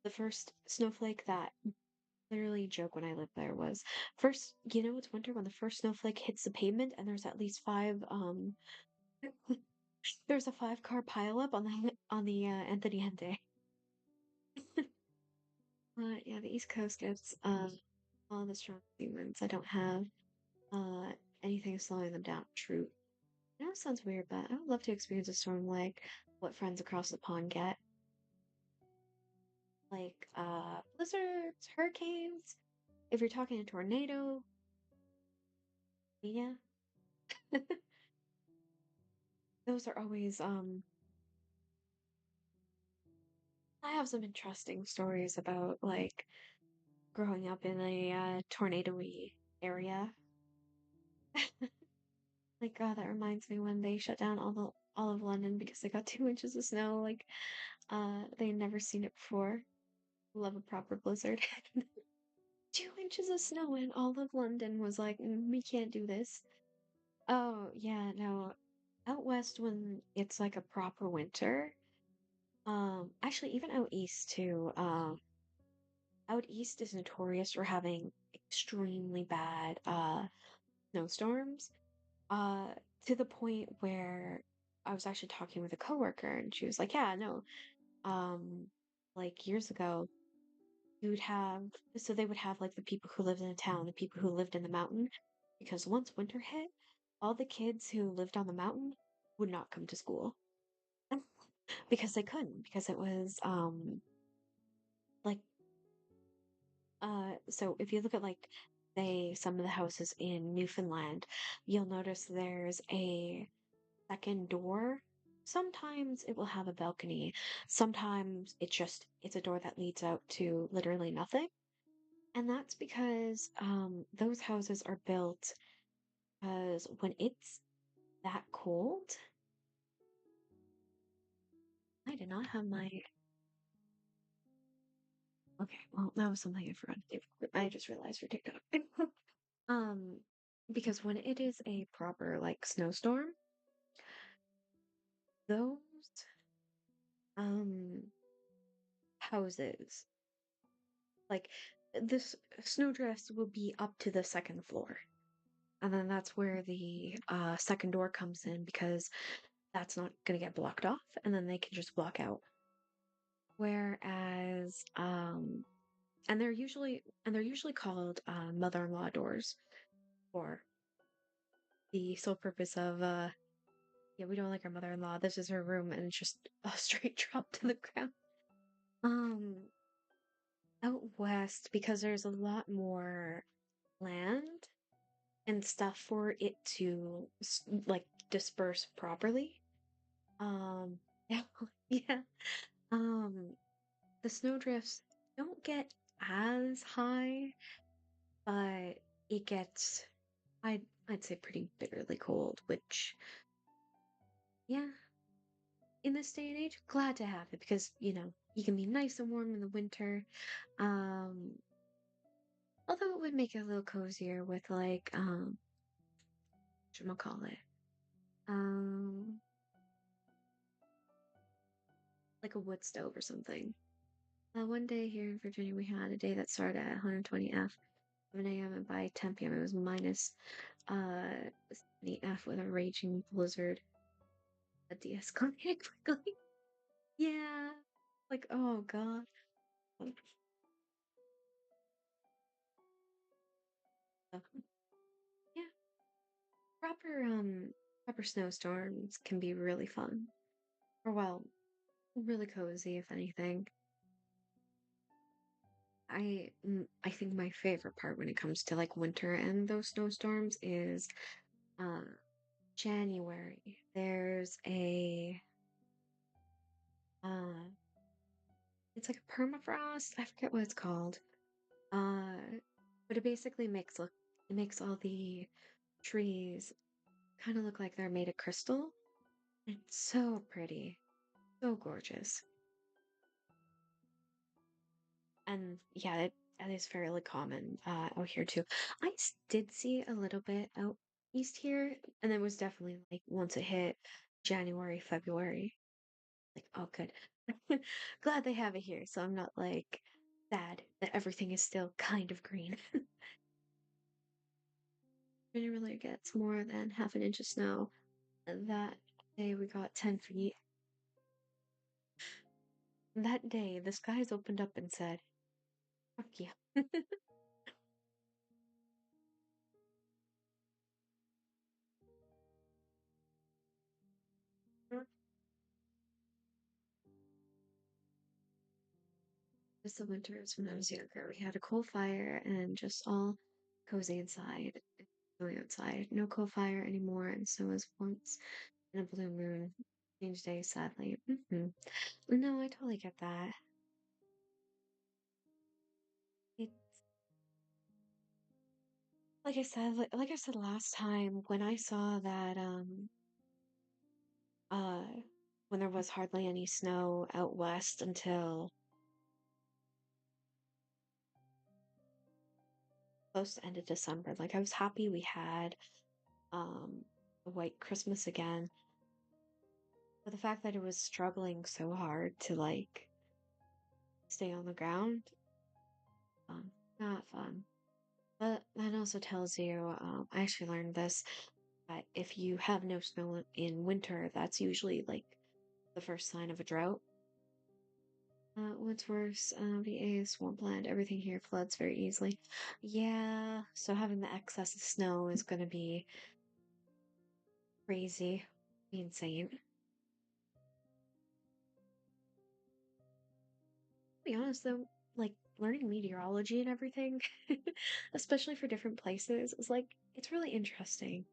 the first snowflake that literally joke when I lived there was first, it's winter when the first snowflake hits the pavement and there's at least five there's a 5-car pileup on the Anthony Henday. Yeah, the East Coast gets all the strong winds. I don't have uh anything slowing them down. True. I know it sounds weird, but I would love to experience a storm like what friends across the pond get. Like blizzards, hurricanes. If you're talking a tornado, yeah. Those are always I have some interesting stories about like growing up in a tornado-y area. Like, God, that reminds me when they shut down all of London because they got 2 inches of snow. Like, they had never seen it before. Love a proper blizzard. 2 inches of snow and all of London was like, we can't do this. Oh, yeah, no. Out west when it's like a proper winter, actually even out east too, out east is notorious for having extremely bad snowstorms. Uh to the point where I was actually talking with a coworker and she was like, "Yeah, no. Um like years ago, you would have so they would have like the people who lived in the town, the people who lived in the mountain, because once winter hit, all the kids who lived on the mountain would not come to school because they couldn't because it was like so if you look at like say some of the houses in Newfoundland, you'll notice there's a second door. Sometimes it will have a balcony. Sometimes it's a door that leads out to literally nothing. And that's because those houses are built because when it's that cold, I did not have my. Okay, well, that was something I forgot to do. I just realized for TikTok. um, because when it is a proper like snowstorm, those um houses, like this snowdrifts will be up to the second floor. And then that's where the second door comes in because that's not gonna get blocked off, and then they can just walk out. Whereas, and they're usually called mother-in-law doors for the sole purpose of yeah, we don't like our mother-in-law. This is her room, and it's just a straight drop to the ground. Um, Out west, because there's a lot more land and stuff for it to like disperse properly. Yeah, yeah. Um, the snowdrifts don't get as high, but it gets I'd I'd say pretty bitterly cold, which yeah, in this day and age, glad to have it because, you can be nice and warm in the winter. Um, Although it would make it a little cozier with like whatchamacallit? Um like a wood stove or something. One day here in Virginia we had a day that started at 120 F 7 a.m. and by 10 p.m. it was minus 70 F with a raging blizzard that de-escalated quickly. Yeah. Like, oh god. Uh, Yeah. Proper proper snowstorms can be really fun. Or well, really cozy if anything. I think my favorite part when it comes to like winter and those snowstorms is uh January. There's a uh it's like a permafrost. I forget what it's called. Uh but it basically makes all the trees kind of look like they're made of crystal. It's so pretty. So gorgeous. And yeah, that is fairly common out here too. Did see a little bit out east here, and it was definitely like once it hit January, February, like, oh, good. Glad they have it here, so I'm not like sad that everything is still kind of green. Generally gets more than half an inch of snow. That day we got 10 feet. That day the skies opened up and said, fuck yeah. Just the winters when I was younger. We had a coal fire and just all cozy inside, going outside. No coal fire anymore, and so was once in a blue moon. Change days, sadly. No, I totally get that. It's like I said last time when I saw that uh when there was hardly any snow out west until close to end of December. Like I was happy we had a white Christmas again. But the fact that it was struggling so hard to like stay on the ground, um, not fun. But that also tells you, I actually learned this, that if you have no snow in winter, that's usually like the first sign of a drought. What's worse, VA is swampland. Everything here floods very easily. Yeah, so having the excess of snow is going to be crazy, insane. To be honest though, like learning meteorology and everything, especially for different places, is like it's really interesting.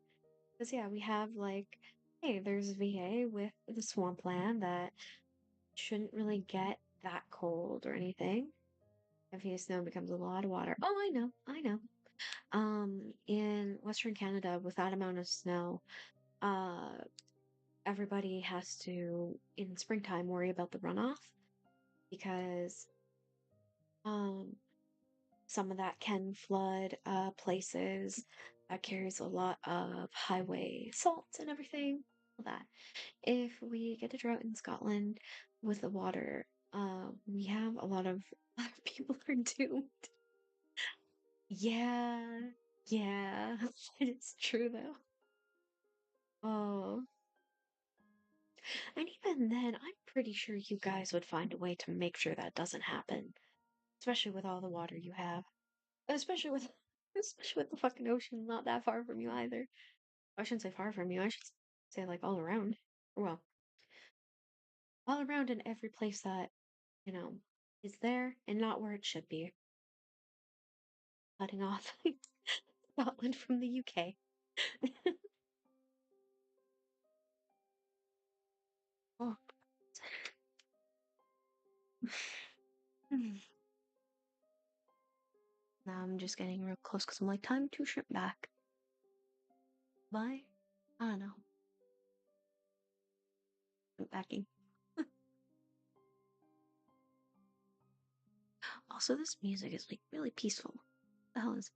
Because yeah, we have like, hey, there's VA with the swampland that shouldn't really get that cold or anything. If the snow becomes a lot of water. Oh, I know. In Western Canada, with that amount of snow, uh, everybody has to, in springtime, worry about the runoff because um some of that can flood places that carries a lot of highway salts and everything. All that. If we get a drought in Scotland with the water, we have a lot of other people are doomed. Yeah, yeah, it's true though. Oh, and even then, I'm pretty sure you guys would find a way to make sure that doesn't happen, especially with all the water you have. Especially with, especially with the fucking ocean not that far from you either. I shouldn't say far from you. I should say like all around. Well, all around in every place that, you know, is there and not where it should be. Cutting off Scotland from the UK. Oh. Now I'm just getting real close because I'm like, time to shrimp back. Bye. I don't know. Shrimp backing. Also, this music is like really peaceful. What the hell is.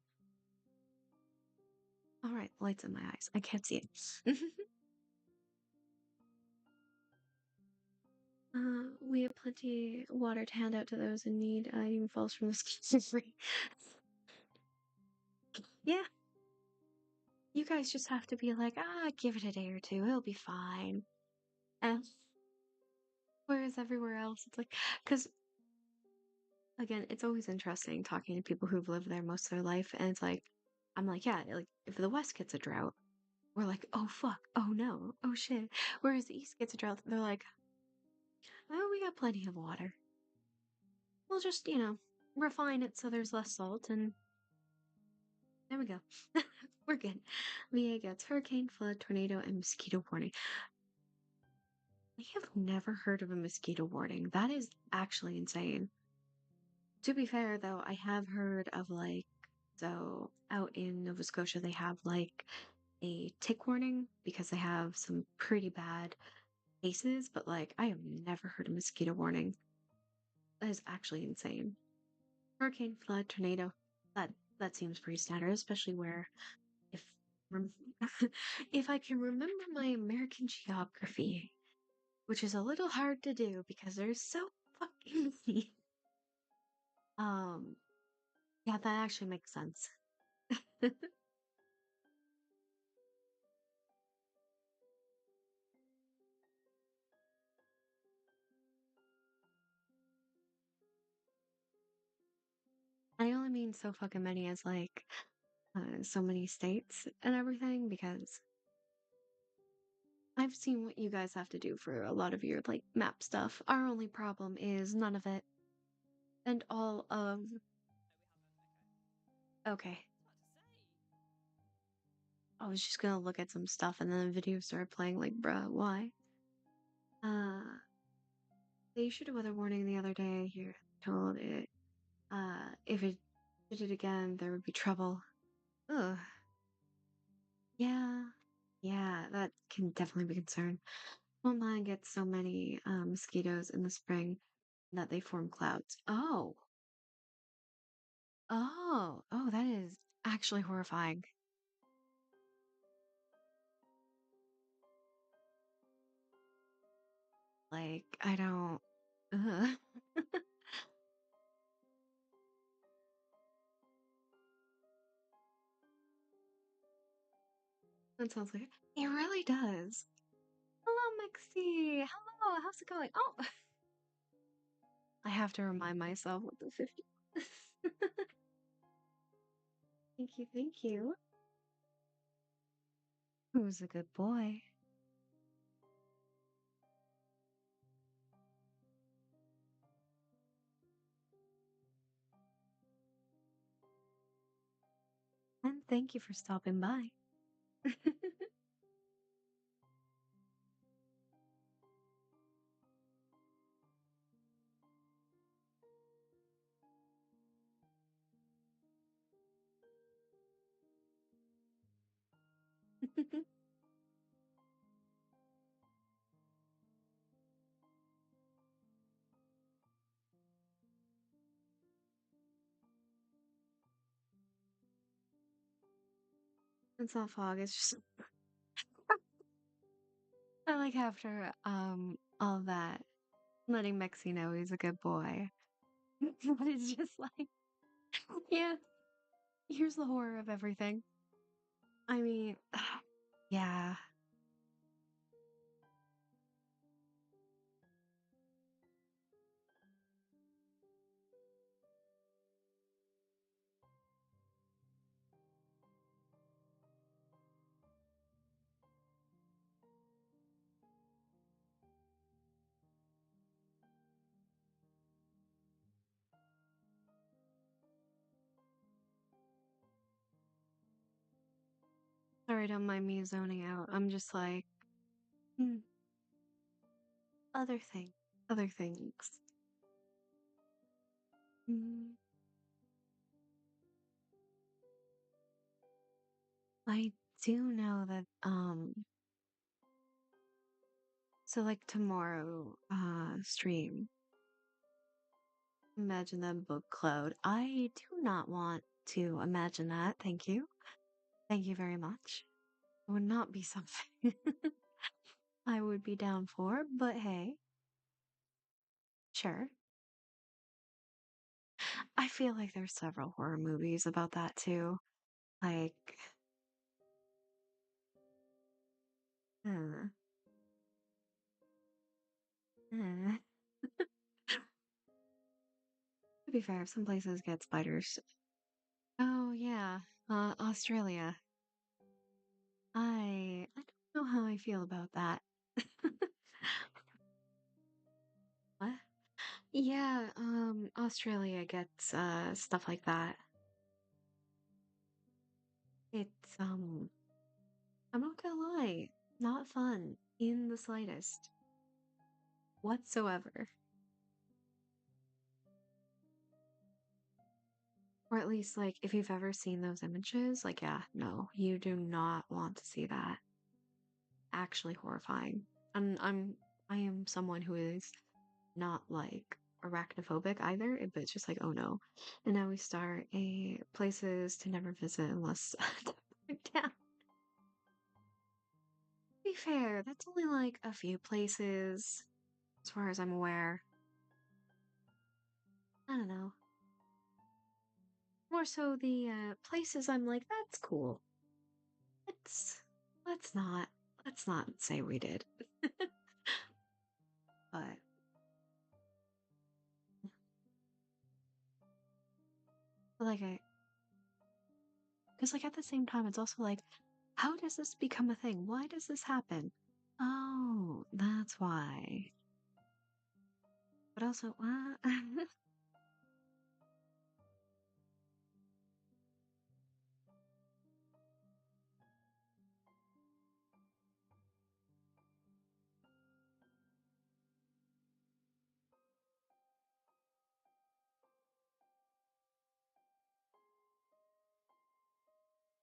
Alright, lights in my eyes. I can't see it. We have plenty water to hand out to those in need. Even falls from the sky free. Yeah, you guys just have to be like, give it a day or two, it'll be fine. And whereas everywhere else, it's like, because again, it's always interesting talking to people who've lived there most of their life, and it's like, I'm like, yeah, like if the West gets a drought, we're like, oh fuck, oh no, oh shit. Whereas the East gets a drought, they're like, oh, we got plenty of water. We'll just, refine it so there's less salt, and there we go. We're good. VA gets hurricane, flood, tornado, and mosquito warning. I have never heard of a mosquito warning. That is actually insane. To be fair, though, I have heard of like, so out in Nova Scotia, they have like a tick warning because they have some pretty bad cases, but like, I have never heard a mosquito warning. That is actually insane. Hurricane, flood, tornado. That that seems pretty standard, especially where if rem- if I can remember my American geography, which is a little hard to do because there's so fucking many. Um, yeah, that actually makes sense. I only mean so fucking many as like so many states and everything because I've seen what you guys have to do for a lot of your like map stuff. Our only problem is none of it and all of okay. I was just gonna look at some stuff and then the video started playing like bruh, why? Uh they issued a weather warning the other day here told it if it did it again there would be trouble. Ugh. Yeah. Yeah, that can definitely be a concern. Well, mine gets so many mosquitoes in the spring that they form clouds. Oh, oh, that is actually horrifying. Like, I don't. Ugh. That sounds like it really does. Hello, Mixie. Hello, how's it going? Oh, I have to remind myself what the 50. Thank you, thank you. Who's a good boy? And thank you for stopping by. It's not fog, it's just I like after all that letting Mexi know he's a good boy. But it's just like, yeah, here's the horror of everything. I mean, yeah. Sorry, don't mind me zoning out. I'm just like, hmm, other thing, other things. Mm, I do know that, so like tomorrow, stream, imagine that book cloud. I do not want to imagine that. Thank you. Thank you very much. It would not be something I would be down for, but hey, sure. I feel like there's several horror movies about that too. Like, uh, uh. To be fair, some places get spiders. Oh yeah, Australia. I don't know how I feel about that. What? Yeah, Australia gets stuff like that. It's I'm not gonna lie, not fun in the slightest whatsoever. Or at least like if you've ever seen those images, like yeah, no, you do not want to see that. Actually horrifying. I am someone who is not like arachnophobic either, but it's just like, oh no. And now we start a places to never visit unless down. To be fair, that's only like a few places as far as I'm aware. I don't know. More so the places I'm like, that's cool. Let's let's not let's not say we did. But like I because like at the same time it's also like, how does this become a thing? Why does this happen? Oh, that's why. But also,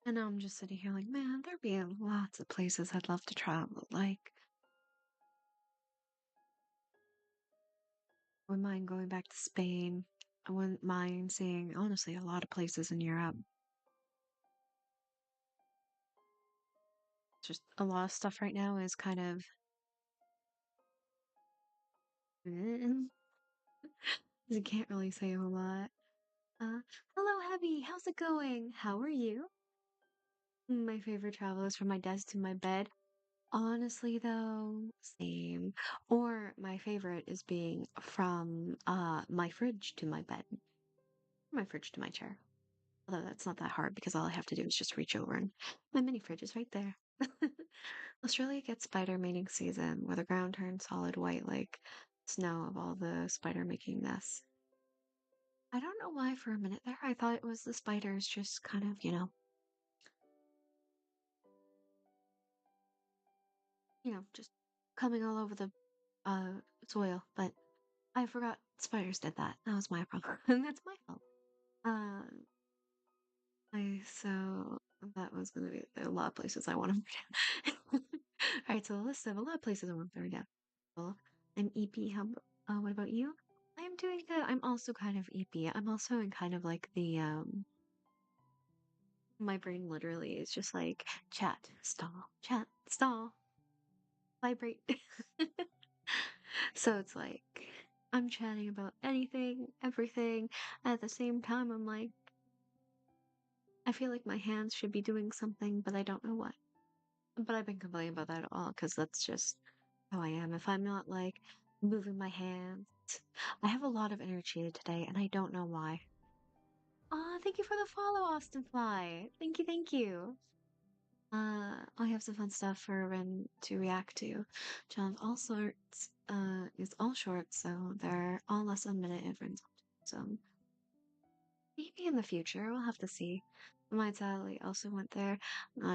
and now I'm just sitting here like, man, there'd be lots of places I'd love to travel. Like, I wouldn't mind going back to Spain. I wouldn't mind seeing, honestly, a lot of places in Europe. Just a lot of stuff right now is kind of, you can't really say a whole lot. Hello, Heavy. How's it going? How are you? My favorite travel is from my desk to my bed. Honestly, though, same. Or my favorite is being from my fridge to my bed, my fridge to my chair. Although that's not that hard because all I have to do is just reach over and my mini fridge is right there. Australia gets spider mating season where the ground turns solid white like snow of all the spider making nests. I don't know why for a minute there I thought it was the spiders just kind of, just coming all over the uh soil, but I forgot spiders did that. That was my problem. And that's my fault. Um so that was gonna be a lot of places I want to move down. Alright, so a list of a lot of places I want to move down. Well, I'm EP. What about you? I am doing good. I'm also kind of EP. I'm also in kind of like the My brain literally is just like, chat, stall, vibrate. So it's like, I'm chatting about anything, everything. At the same time, I'm like, I feel like my hands should be doing something, but I don't know what. But I've been complaining about that at all because that's just how I am. If I'm not like moving my hands, I have a lot of energy today and I don't know why. Ah, thank you for the follow, Austin Fly. Thank you, thank you. I have some fun stuff for Ren to react to. John all sorts, is all short, so they're all less than a minute if Ren's so maybe in the future, we'll have to see. My Sally also went there,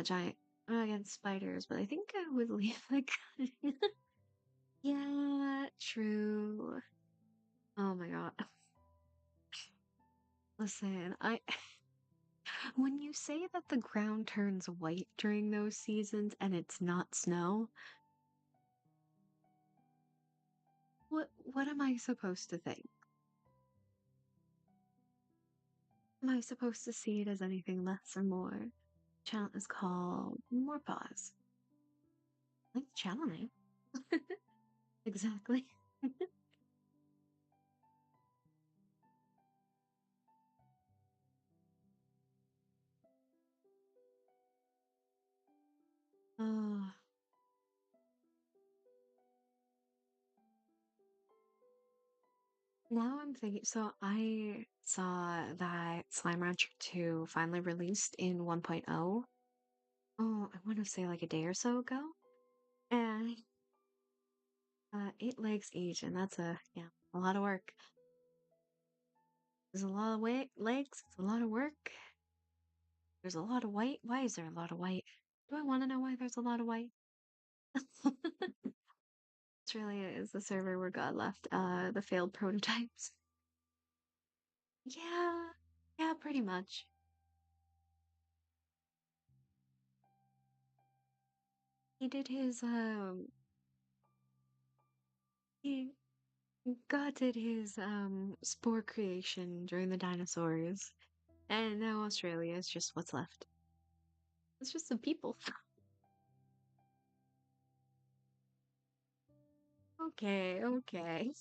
giant against spiders, but I think I would leave the gun. Yeah, true. Oh my god. Listen, I when you say that the ground turns white during those seasons and it's not snow, what am I supposed to think? Am I supposed to see it as anything less or more? Channel is called More Pause. Like the channel name. Exactly. Oh, now I'm thinking. So I saw that Slime Rancher 2 finally released in 1.0. Oh, I want to say like a day or so ago. And 8 legs each, and that's a lot of work. There's a lot of legs, it's a lot of work. There's a lot of white. Why is there a lot of white? Do I want to know why there's a lot of white? Australia is the server where God left the failed prototypes. Yeah, yeah, pretty much. He did his he God did his spore creation during the dinosaurs. And now Australia is just what's left. It's just the people. Okay, okay.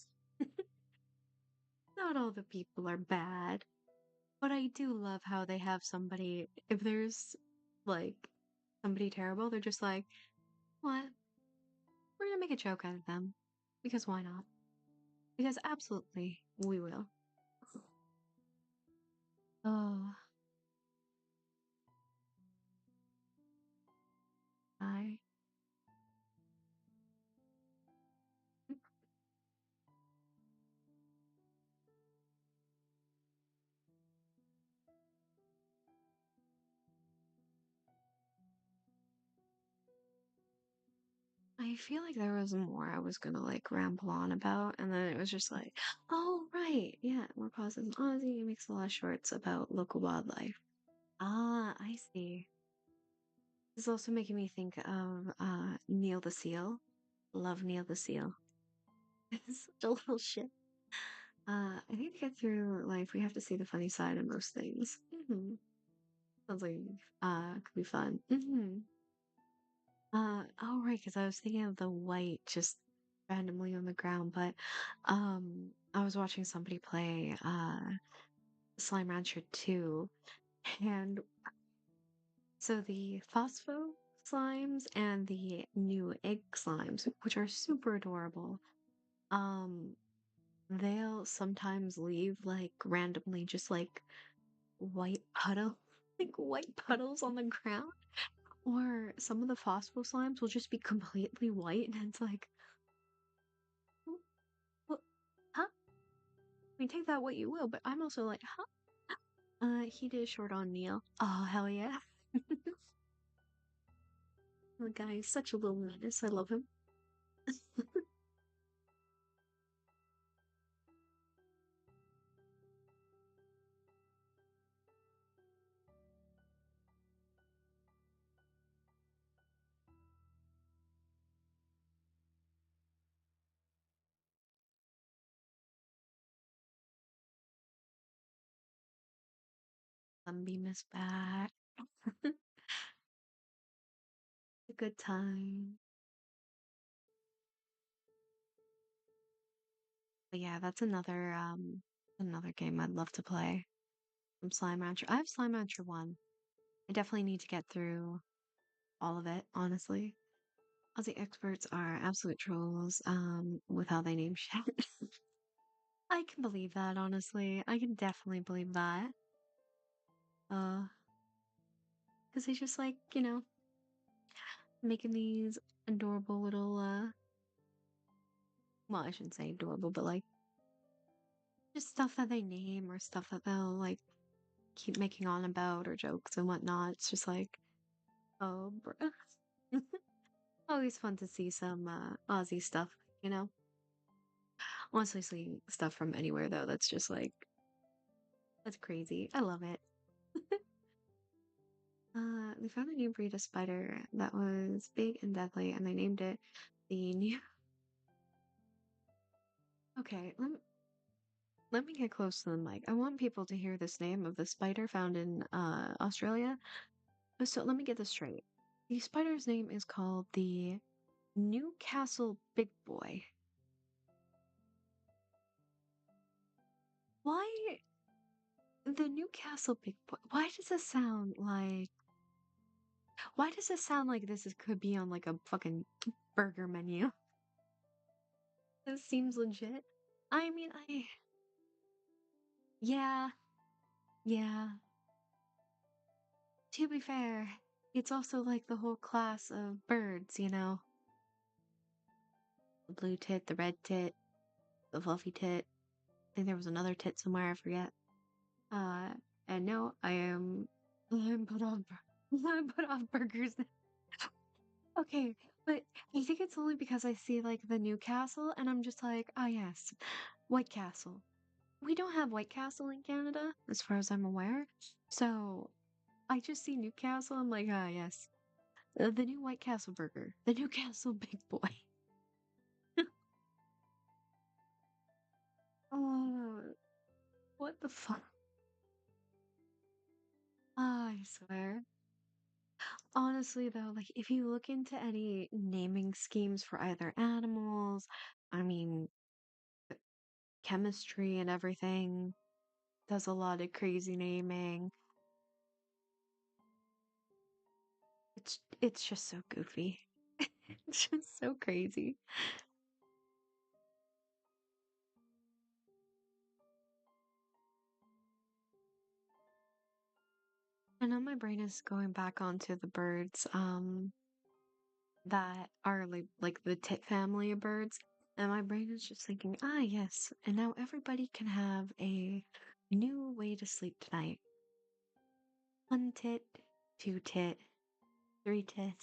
Not all the people are bad. But I do love how they have somebody, if there's like somebody terrible, they're just like, what? We're gonna make a joke out of them. Because why not? Because absolutely, we will. Oh, I. I feel like there was more I was gonna like ramble on about, and then it was just like, oh right, yeah, more positive. Ozzy makes a lot of shorts about local wildlife. Ah, I see. This is also making me think of Neil the Seal. Love Neil the Seal. It's such a little shit. I think to get through life, we have to see the funny side of most things. Sounds like could be fun. Oh right, because I was thinking of the white just randomly on the ground, but I was watching somebody play Slime Rancher 2, and so the phospho slimes and the new egg slimes, which are super adorable, um, they'll sometimes leave like randomly just like white puddle, like white puddles on the ground. Or some of the phospho slimes will just be completely white, and it's like, "Wh- what, huh? I mean, take that what you will, but I'm also like, huh? He did a short on Neil. Oh, hell yeah. The guy is such a little menace. I love him. Sunbeam is back. A good time. But yeah, that's another game I'd love to play. From Slime Rancher. I have Slime Rancher 1. I definitely need to get through all of it, honestly. Aussie experts are absolute trolls, with how they name shit. I can believe that, honestly. I can definitely believe that. Because they just like, making these adorable little, well, I shouldn't say adorable, but like, just stuff that they name or stuff that they'll like keep making on about or jokes and whatnot. It's just like, oh, bruh. Always fun to see some Aussie stuff, you know? Honestly, seeing stuff from anywhere though, that's just like, that's crazy. I love it. They found a new breed of spider that was big and deadly, and they named it the new. Okay, let me get close to the mic. I want people to hear this name of the spider found in Australia. So let me get this straight. The spider's name is called the Newcastle Big Boy. Why the Newcastle Big Boy? Why does it sound like this could be on like a fucking burger menu? This seems legit. I mean, yeah, yeah. To be fair, it's also like the whole class of birds, you know? The blue tit, the red tit, the fluffy tit. I think there was another tit somewhere, I forget. Uh, and no, I'm put off, I'm put off burgers. Okay, but I think it's only because I see like the Newcastle and I'm just like, ah, yes, White Castle. We don't have White Castle in Canada, as far as I'm aware. So I just see Newcastle. I'm like, ah, yes, the new White Castle burger, the Newcastle Big Boy. Oh, what the fuck? I swear. Honestly, though, like if you look into any naming schemes for either animals, I mean, chemistry and everything does a lot of crazy naming. It's just so goofy. It's just so crazy. I know my brain is going back onto the birds, that are like the tit family of birds, and my brain is just thinking, ah, yes, and now everybody can have a new way to sleep tonight. One tit, two tit, three tit,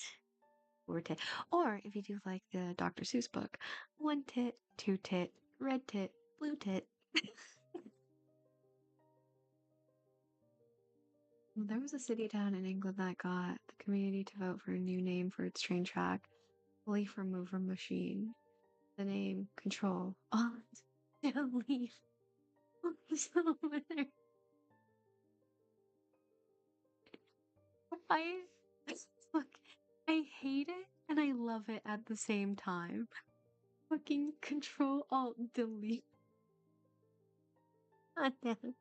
four tit, or if you do like the Dr. Seuss book, one tit, two tit, red tit, blue tit. There was a city down in England that got the community to vote for a new name for its train track, leaf remover machine. The name Control. Alt Delete. So many. I look, I hate it and I love it at the same time. Fucking Control Alt Delete. God damn it.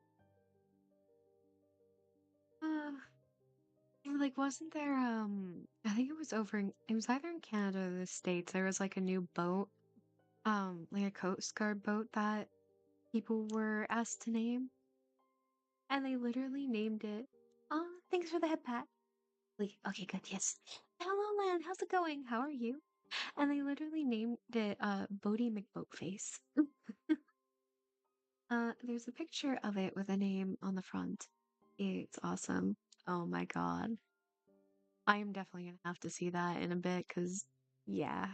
Uh, like wasn't there I think it was it was either in Canada or the States, there was like a new boat, like a Coast Guard boat that people were asked to name, and they literally named it. Oh, thanks for the head pat. Like, okay, good, yes. Hello, Lan, how's it going? How are you? And they literally named it Bodie McBoatface. There's a picture of it with a name on the front. It's awesome. Oh my god. I am definitely gonna have to see that in a bit because, yeah,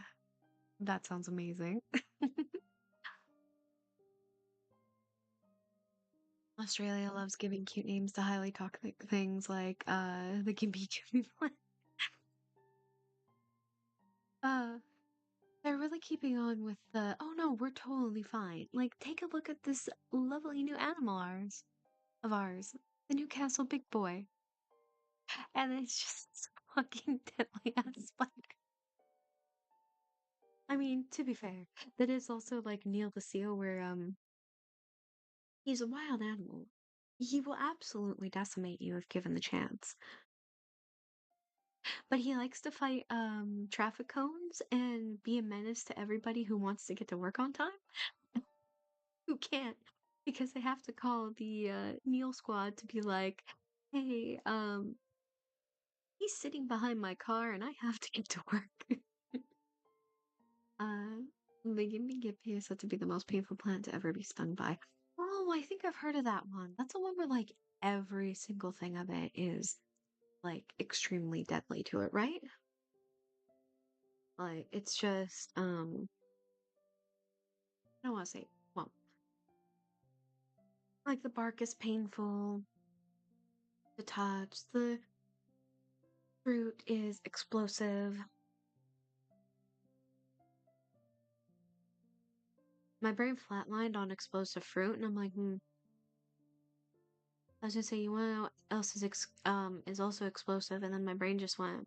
that sounds amazing. Australia loves giving cute names to highly toxic things like the Gimby plant. Uh, they're really keeping on with the oh no, we're totally fine. Like, take a look at this lovely new animal of ours, the Newcastle Big Boy. And it's just this fucking deadly ass spider. I mean, to be fair, that is also like Neil the Seal, where he's a wild animal. He will absolutely decimate you if given the chance. But he likes to fight traffic cones and be a menace to everybody who wants to get to work on time, who can't, because they have to call the Neil squad to be like, hey, he's sitting behind my car and I have to get to work. uh the Gimme Gippy is said to be the most painful plant to ever be stung by. Oh, I think I've heard of that one. That's the one where like every single thing of it is like extremely deadly to it, right? Like it's just I don't want to say, well, like the bark is painful to touch, the fruit is explosive. My brain flatlined on explosive fruit, and I'm like, I was gonna say, you wanna know what else is is also explosive, and then my brain just went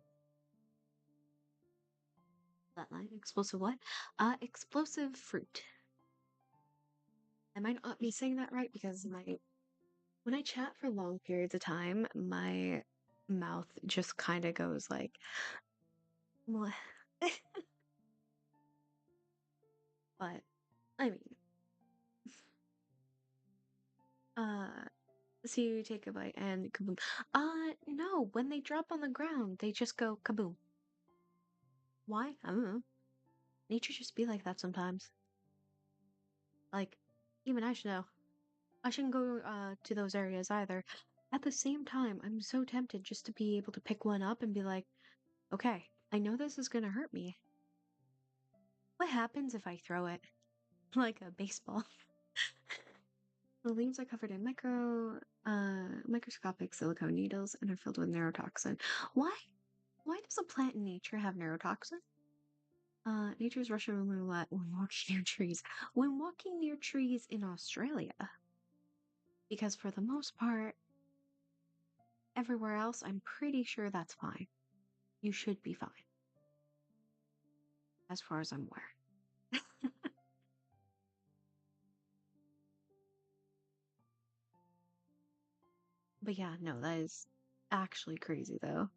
flatline, explosive what? Explosive fruit. I might not be saying that right because my when I chat for long periods of time, my mouth just kind of goes like, what? But I mean, uh, so you take a bite and kaboom. No, when they drop on the ground, they just go kaboom. Why? I don't know. Nature just be like that sometimes. Like, even I should know. I shouldn't go to those areas either. At the same time, I'm so tempted just to be able to pick one up and be like, okay, I know this is gonna hurt me. What happens if I throw it like a baseball? The leaves are covered in microscopic silicone needles and are filled with neurotoxin. Why? Why does a plant in nature have neurotoxin? Nature's Russian roulette when walking near trees. When walking near trees in Australia, because for the most part, everywhere else, I'm pretty sure that's fine. You should be fine, as far as I'm aware. But yeah, no, that is actually crazy though.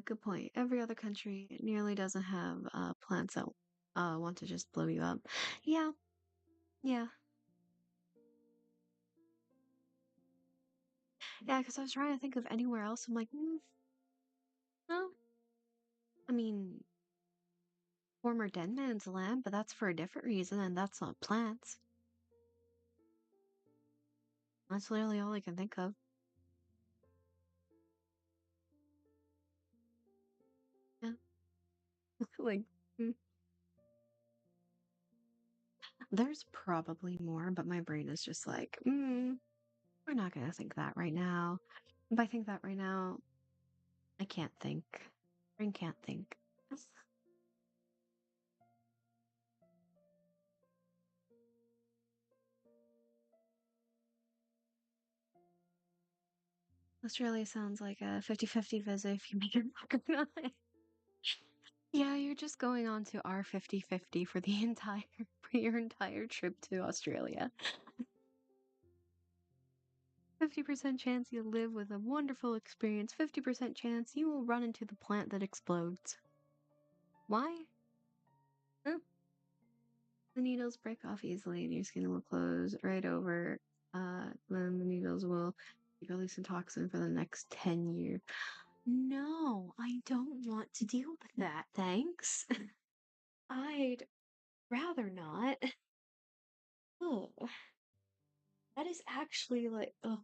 Good point. Every other country nearly doesn't have plants that want to just blow you up. Yeah, yeah, yeah. Because I was trying to think of anywhere else. I'm like, no. I mean, former dead man's land, but that's for a different reason, and that's not plants. That's literally all I can think of. Yeah, like mm, there's probably more, but my brain is just like, we're not gonna think that right now. If I think that right now, I can't think. Brain can't think. This really sounds like a 50-50 visit if you make it back or not. Yeah, you're just going on to our 50-50 for the entire for your entire trip to Australia. 50% chance you'll live with a wonderful experience, 50% chance you will run into the plant that explodes. Why? Huh? The needles break off easily and your skin will close right over. Then the needles will release a toxin for the next 10 years. No, I don't want to deal with that, thanks. I'd rather not. Ugh, that is actually like, ugh.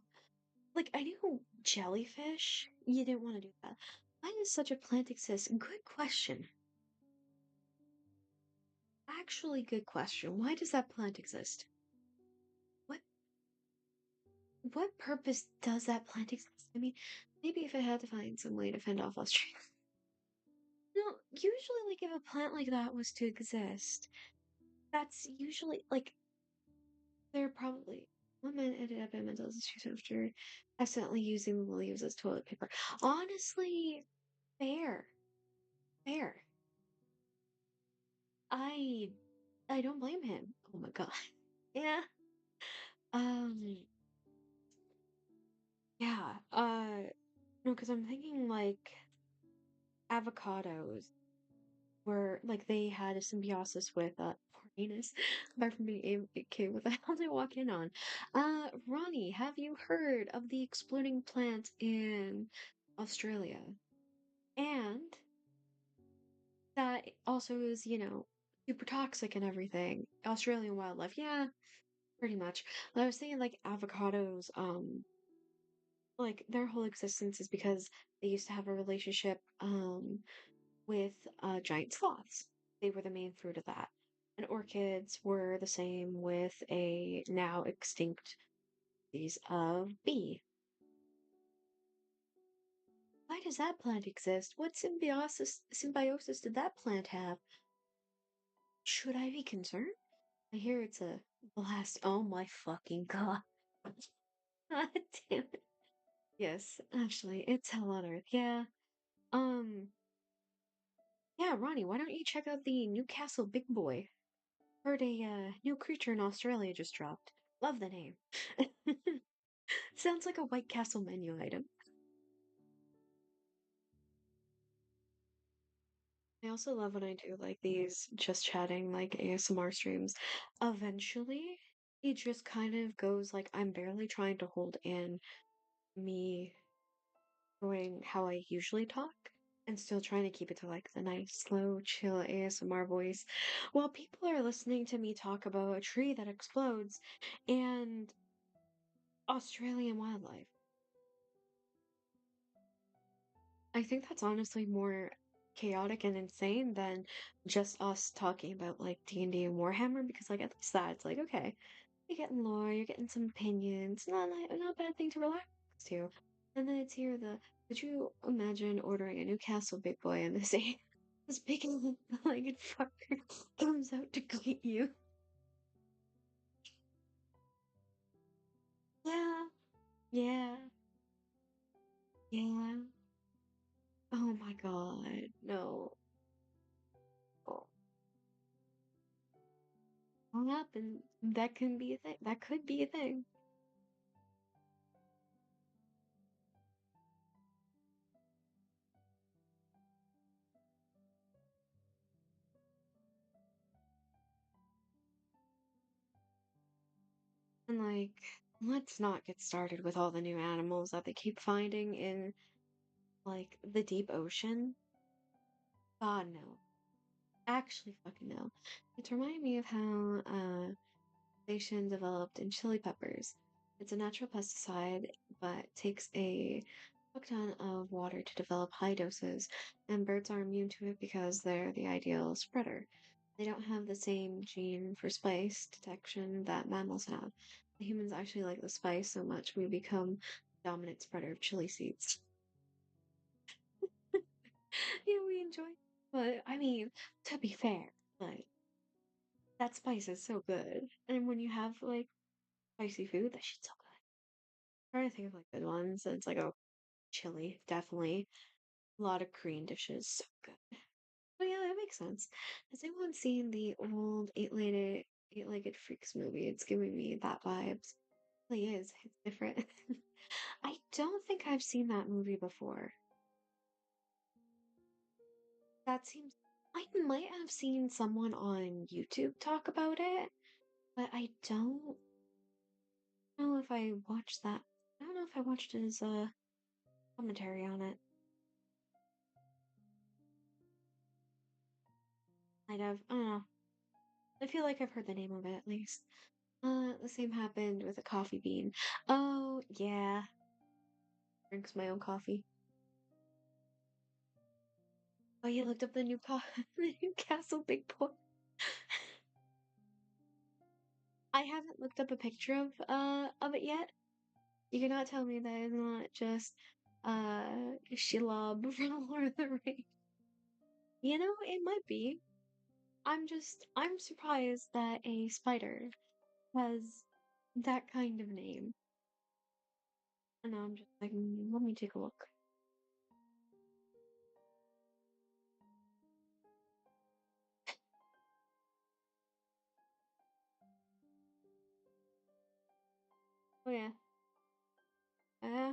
Like, I knew jellyfish, you didn't want to do that. Why does such a plant exist? Good question. Actually, good question. Why does that plant exist? What what purpose does that plant exist? I mean, maybe if it had to find some way to fend off Australia. No, usually, like, if a plant like that was to exist, that's usually like they're probably women ended up in mental institution after accidentally using the leaves as toilet paper. Honestly, fair, fair. I I don't blame him. Oh my god. Yeah. Um. Yeah. No, because I'm thinking like avocados were like they had a symbiosis with Uranus. Apart from being okay, what the hell did I walk in on? Ronnie, have you heard of the exploding plant in Australia? And that also is, super toxic and everything. Australian wildlife, yeah, pretty much. But I was thinking like avocados, like their whole existence is because they used to have a relationship, with giant sloths. They were the main fruit of that. And orchids were the same with a now extinct species of bee. Why does that plant exist? What symbiosis did that plant have? Should I be concerned? I hear it's a blast. Oh my fucking god. God damn it. Yes, actually, it's hell on earth. Yeah. Um, yeah, Ronnie, why don't you check out the Newcastle Big Boy? Heard a new creature in Australia just dropped. Love the name. Sounds like a White Castle menu item. I also love when I do like these just chatting like ASMR streams. Eventually, it just kind of goes like I'm barely trying to hold in me going how I usually talk and still trying to keep it to like the nice, slow, chill ASMR voice while people are listening to me talk about a tree that explodes and Australian wildlife. I think that's honestly more chaotic and insane than just us talking about like D&D and Warhammer because like at least that's like okay, you're getting lore, you're getting some opinions, not a bad thing to relax to. And then it's here the could you imagine ordering a Newcastle Big Boy and this big legged fucker comes out to greet you? Yeah, yeah, yeah. Oh my god, no. Oh, hung up and that can be a thing. That could be a thing. And like, let's not get started with all the new animals that they keep finding in like the deep ocean. God no. Actually fucking no. It's reminding me of how station developed in chili peppers. It's a natural pesticide, but takes a fuck ton of water to develop high doses, and birds are immune to it because they're the ideal spreader. They don't have the same gene for spice detection that mammals have. The humans actually like the spice so much we become dominant spreader of chili seeds. Yeah, we enjoy. But I mean, to be fair, like that spice is so good, and when you have like spicy food, that shit's so good. I'm trying to think of like good ones. It's like a chili, definitely. A lot of Korean dishes, so good. But yeah, that makes sense. Has anyone seen the old Eight-Legged Freaks movie? It's giving me that vibes. It really is. It's different. I don't think I've seen that movie before. That seems I might have seen someone on YouTube talk about it, but I don't know if I watched that. I don't know if I watched his commentary on it. Might have. I don't know. I feel like I've heard the name of it at least. The same happened with a coffee bean. Oh, yeah. Drinks my own coffee. Oh, you looked up the new the new Castle Big Boy. I haven't looked up a picture of it yet. You cannot tell me that it's not just Shelob from Lord of the Rings. It might be. I'm surprised that a spider has that kind of name. And I'm just like, let me take a look. Oh yeah. Uh,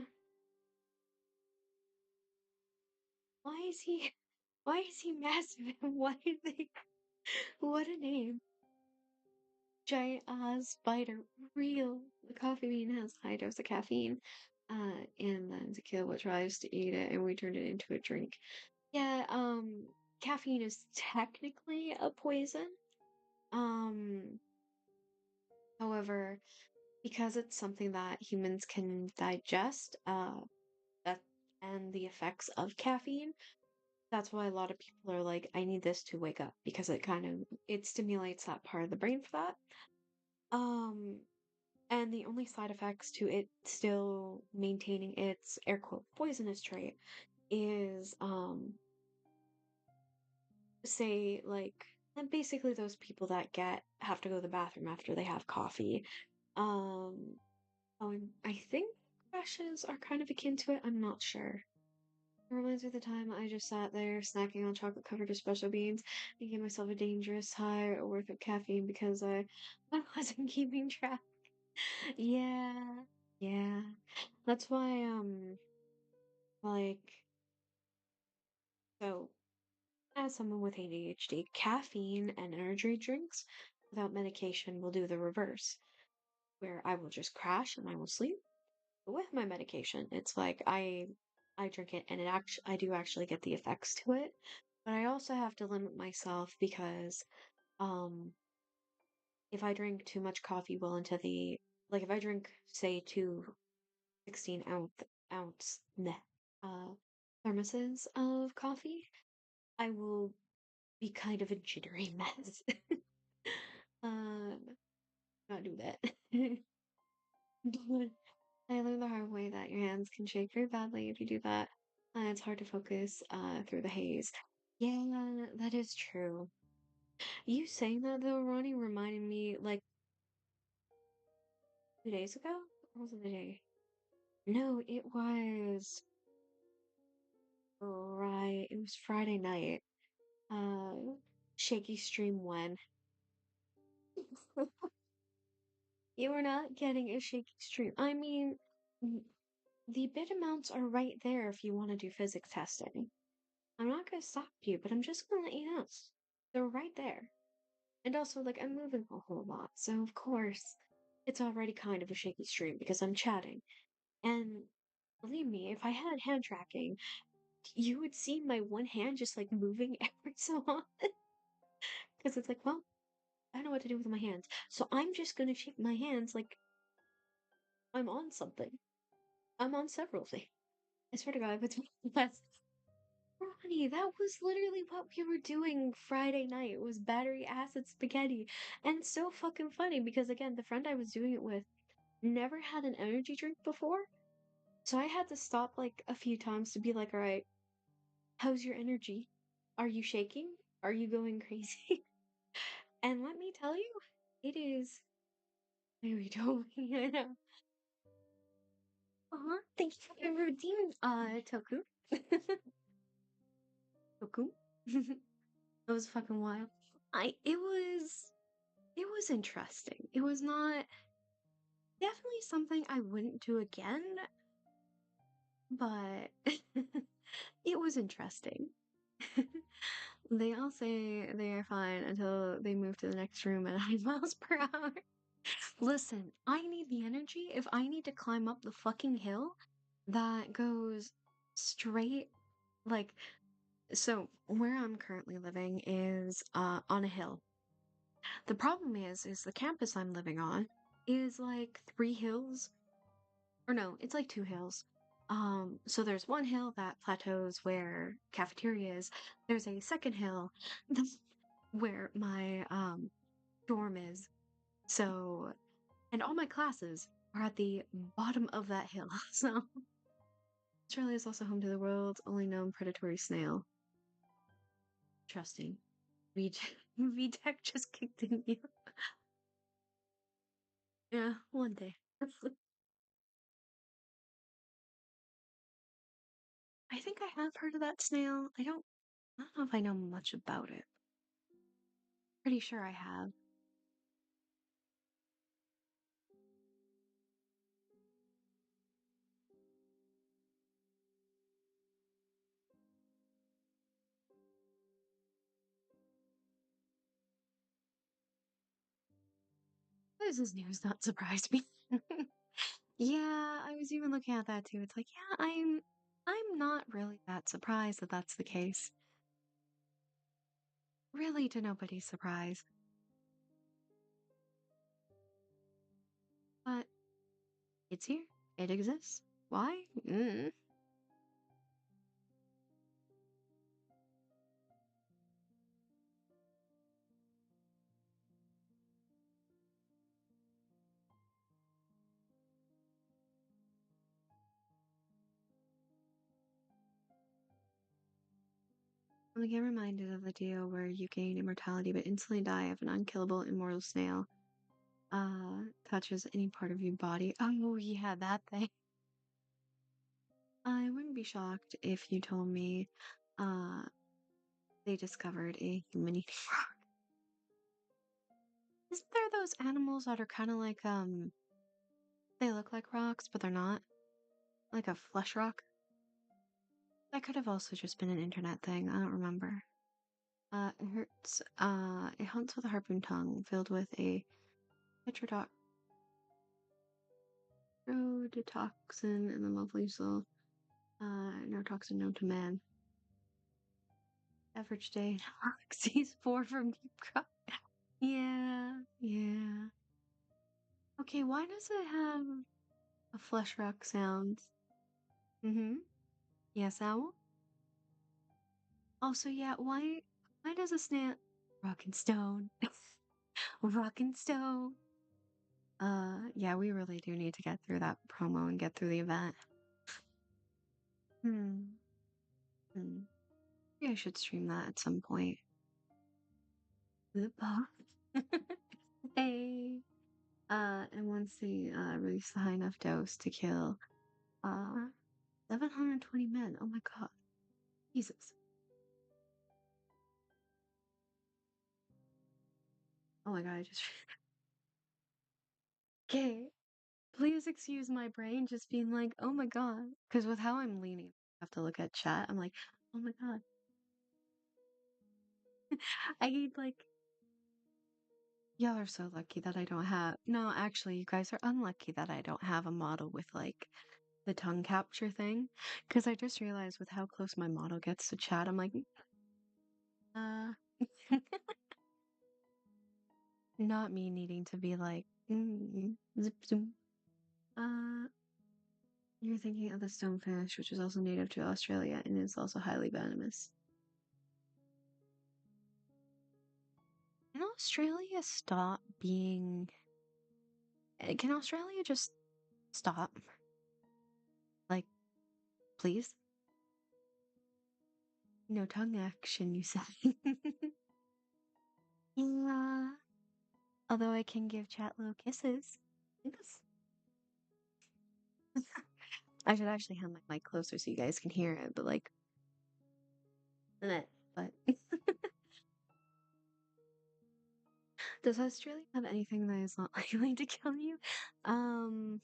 why is he why is he massive? Why did they what a name. Giant spider. Real. The coffee bean has high dose of caffeine. And then tequila tries to eat it and we turned it into a drink. Yeah, caffeine is technically a poison. Um, However, because it's something that humans can digest, that and the effects of caffeine, that's why a lot of people are like, I need this to wake up because it stimulates that part of the brain for that. Um, and the only side effects to it still maintaining its air quote poisonous trait is say like and basically those people that get have to go to the bathroom after they have coffee. Um oh, and I think crashes are kind of akin to it. I'm not sure. It reminds me of the time I just sat there snacking on chocolate covered espresso beans and gave myself a dangerous high worth of caffeine because I wasn't keeping track. Yeah, yeah. That's why like so as someone with ADHD, caffeine and energy drinks without medication will do the reverse, where I will just crash and I will sleep. But with my medication, it's like I drink it and I do actually get the effects to it. But I also have to limit myself because um if I drink too much coffee well into the like if I drink say two 16 ounce uh thermoses of coffee, I will be kind of a jittery mess. um Not do that. But I learned the hard way that your hands can shake very badly if you do that. It's hard to focus through the haze. Yeah, that is true. You saying that though, Ronnie, reminded me like 2 days ago? Or was it the day? No, it was right. It was Friday night. Shaky stream when you were not getting a shaky stream. I mean, the bit amounts are right there if you want to do physics testing. I'm not gonna stop you, but I'm just gonna let you know. They're right there. And also, like, I'm moving a whole lot, so of course, it's already kind of a shaky stream because I'm chatting. And believe me, if I had hand tracking, you would see my one hand just like moving every so often. Because it's like, well, I don't know what to do with my hands. So I'm just gonna shake my hands like I'm on something. I'm on several things. I swear to God, it's the best. Ronnie, that was literally what we were doing Friday night. Was battery acid spaghetti. And it's so fucking funny because again, the friend I was doing it with never had an energy drink before. So I had to stop like a few times to be like, all right, how's your energy? Are you shaking? Are you going crazy? And let me tell you, it is very dope. I know. Thank you for your routine, Toku. Toku. That was fucking wild. It was interesting. It was not definitely something I wouldn't do again, but it was interesting. They all say they are fine until they move to the next room at 100 miles per hour. Listen, I need the energy if I need to climb up the fucking hill that goes straight like so where I'm currently living is on a hill. The problem is the campus I'm living on is like three hills or no, it's like two hills. So there's one hill that plateaus where cafeteria is. There's a second hill where my dorm is. So, and all my classes are at the bottom of that hill. So, Australia is also home to the world's only known predatory snail. Trusting. VTech just kicked in you. Yeah, one day. I think I have heard of that snail. I don't know if I know much about it. Pretty sure I have. This news not surprised me. Yeah, I was even looking at that too. It's like, yeah, I'm not really that surprised that that's the case. Really, to nobody's surprise. But it's here. It exists. Why? I'm again reminded of the deal where you gain immortality but instantly die if an unkillable immortal snail touches any part of your body. Oh yeah, that thing. I wouldn't be shocked if you told me uh they discovered a human eating rock. Isn't there those animals that are kind of like they look like rocks but they're not? Like a flesh rock? That could have also just been an internet thing. I don't remember. It hunts with a harpoon tongue filled with a tetrodotoxin and the monthly soul. Neurotoxin known to man. Average day sees 4 from deep crop. Yeah, yeah. Okay, why does it have a flesh rock sound? Mm-hmm. Yes, owl. Also, yeah, why does a snail rock and stone? Rock and stone. Yeah, we really do need to get through that promo and get through the event. Hmm. Hmm. Maybe I should stream that at some point. Goodbye. Hey. And once they release the high enough dose to kill 720 men. Oh my god. Jesus. Oh my god, I just Okay. Please excuse my brain just being like, oh my god. Because with how I'm leaning, I have to look at chat. I'm like, oh my god. I need like y'all are so lucky that I don't have no, actually you guys are unlucky that I don't have a model with like the tongue capture thing. Because I just realized with how close my model gets to chat, I'm like, uh not me needing to be like, zip zoom. Uh, you're thinking of the stonefish, which is also native to Australia and is also highly venomous. Can Australia stop being. Can Australia just stop? Like, please? No tongue action, you said. Yeah. Although I can give chat little kisses. Yes. I should actually have my mic closer so you guys can hear it, but like, but does Australia have anything that is not likely to kill you? Um,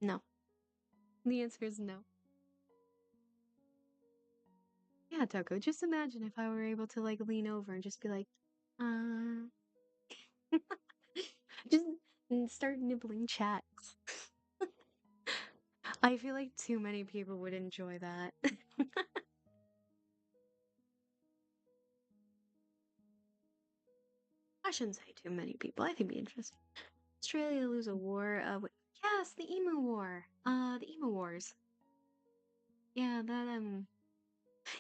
no. The answer is no. Yeah, Toko, just imagine if I were able to like lean over and just be like, uh, just start nibbling chat. I feel like too many people would enjoy that. I shouldn't say too many people. I think it'd be interesting. Australia lose a war. Yes, the Emu War. The Emu Wars. Yeah, that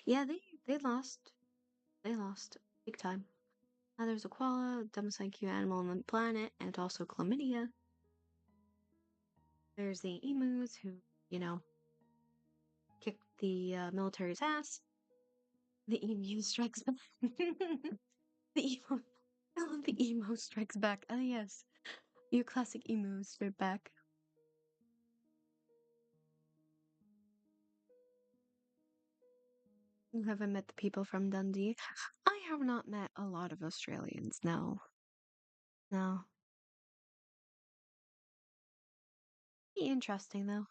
yeah, they lost. They lost big time. There's a koala, dumbest IQ animal on the planet, and also chlamydia. There's the emus who, you know, kicked the military's ass. The emu strikes back. The emo. I love the emo strikes back. Oh yes, your classic emo strike back. You haven't met the people from Dundee. I have not met a lot of Australians. No, no. Be interesting though.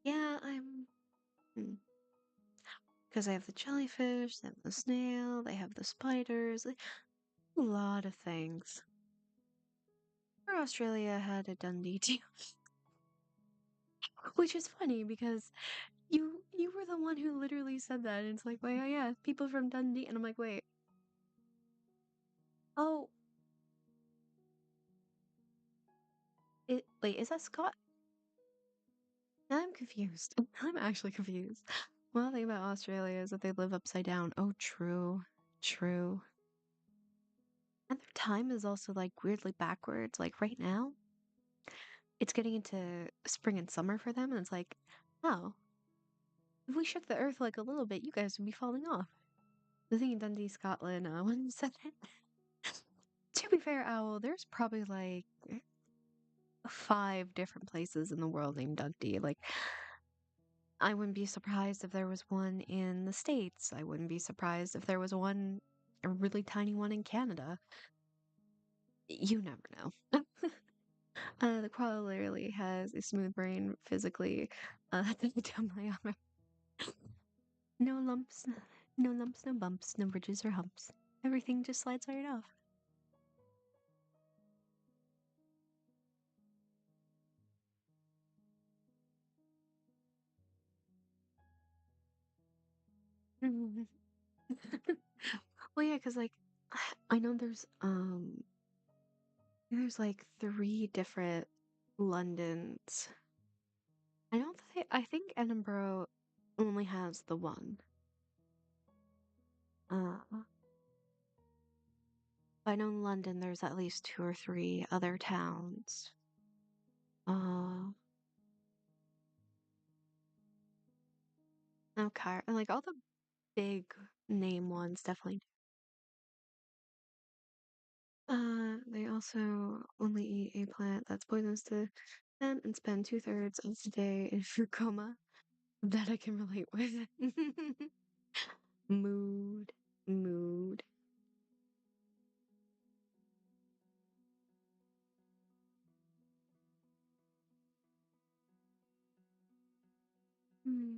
Yeah, I'm. Because they have the jellyfish, they have the snail, they have the spiders, a lot of things. Or Australia had a Dundee too, which is funny because you were the one who literally said that, and it's like, well, yeah, yeah, people from Dundee, and I'm like, wait, oh, wait, is that Scott? Now I'm confused. I'm actually confused. One thing about Australia is that they live upside down. Oh, true, true. And their time is also like weirdly backwards. Like right now, it's getting into spring and summer for them, and it's like, oh, if we shook the earth like a little bit, you guys would be falling off. The thing in Dundee, Scotland, 1 second. To be fair, Owl, there's probably like 5 different places in the world named Dundee. Like, I wouldn't be surprised if there was one in the States. I wouldn't be surprised if there was one, a really tiny one in Canada. You never know. The koala literally has a smooth brain physically. To my arm. No lumps, no lumps, no bumps, no bridges or humps. Everything just slides right off. Well, yeah, because like I know there's like 3 different Londons. I think Edinburgh only has the one. Uh, I know in London there's at least 2 or 3 other towns. Uh, okay, and like all the big name ones definitely. They also only eat a plant that's poisonous to them and spend 2/3 of the day in food coma. That I can relate with. Mood, mood. Hmm.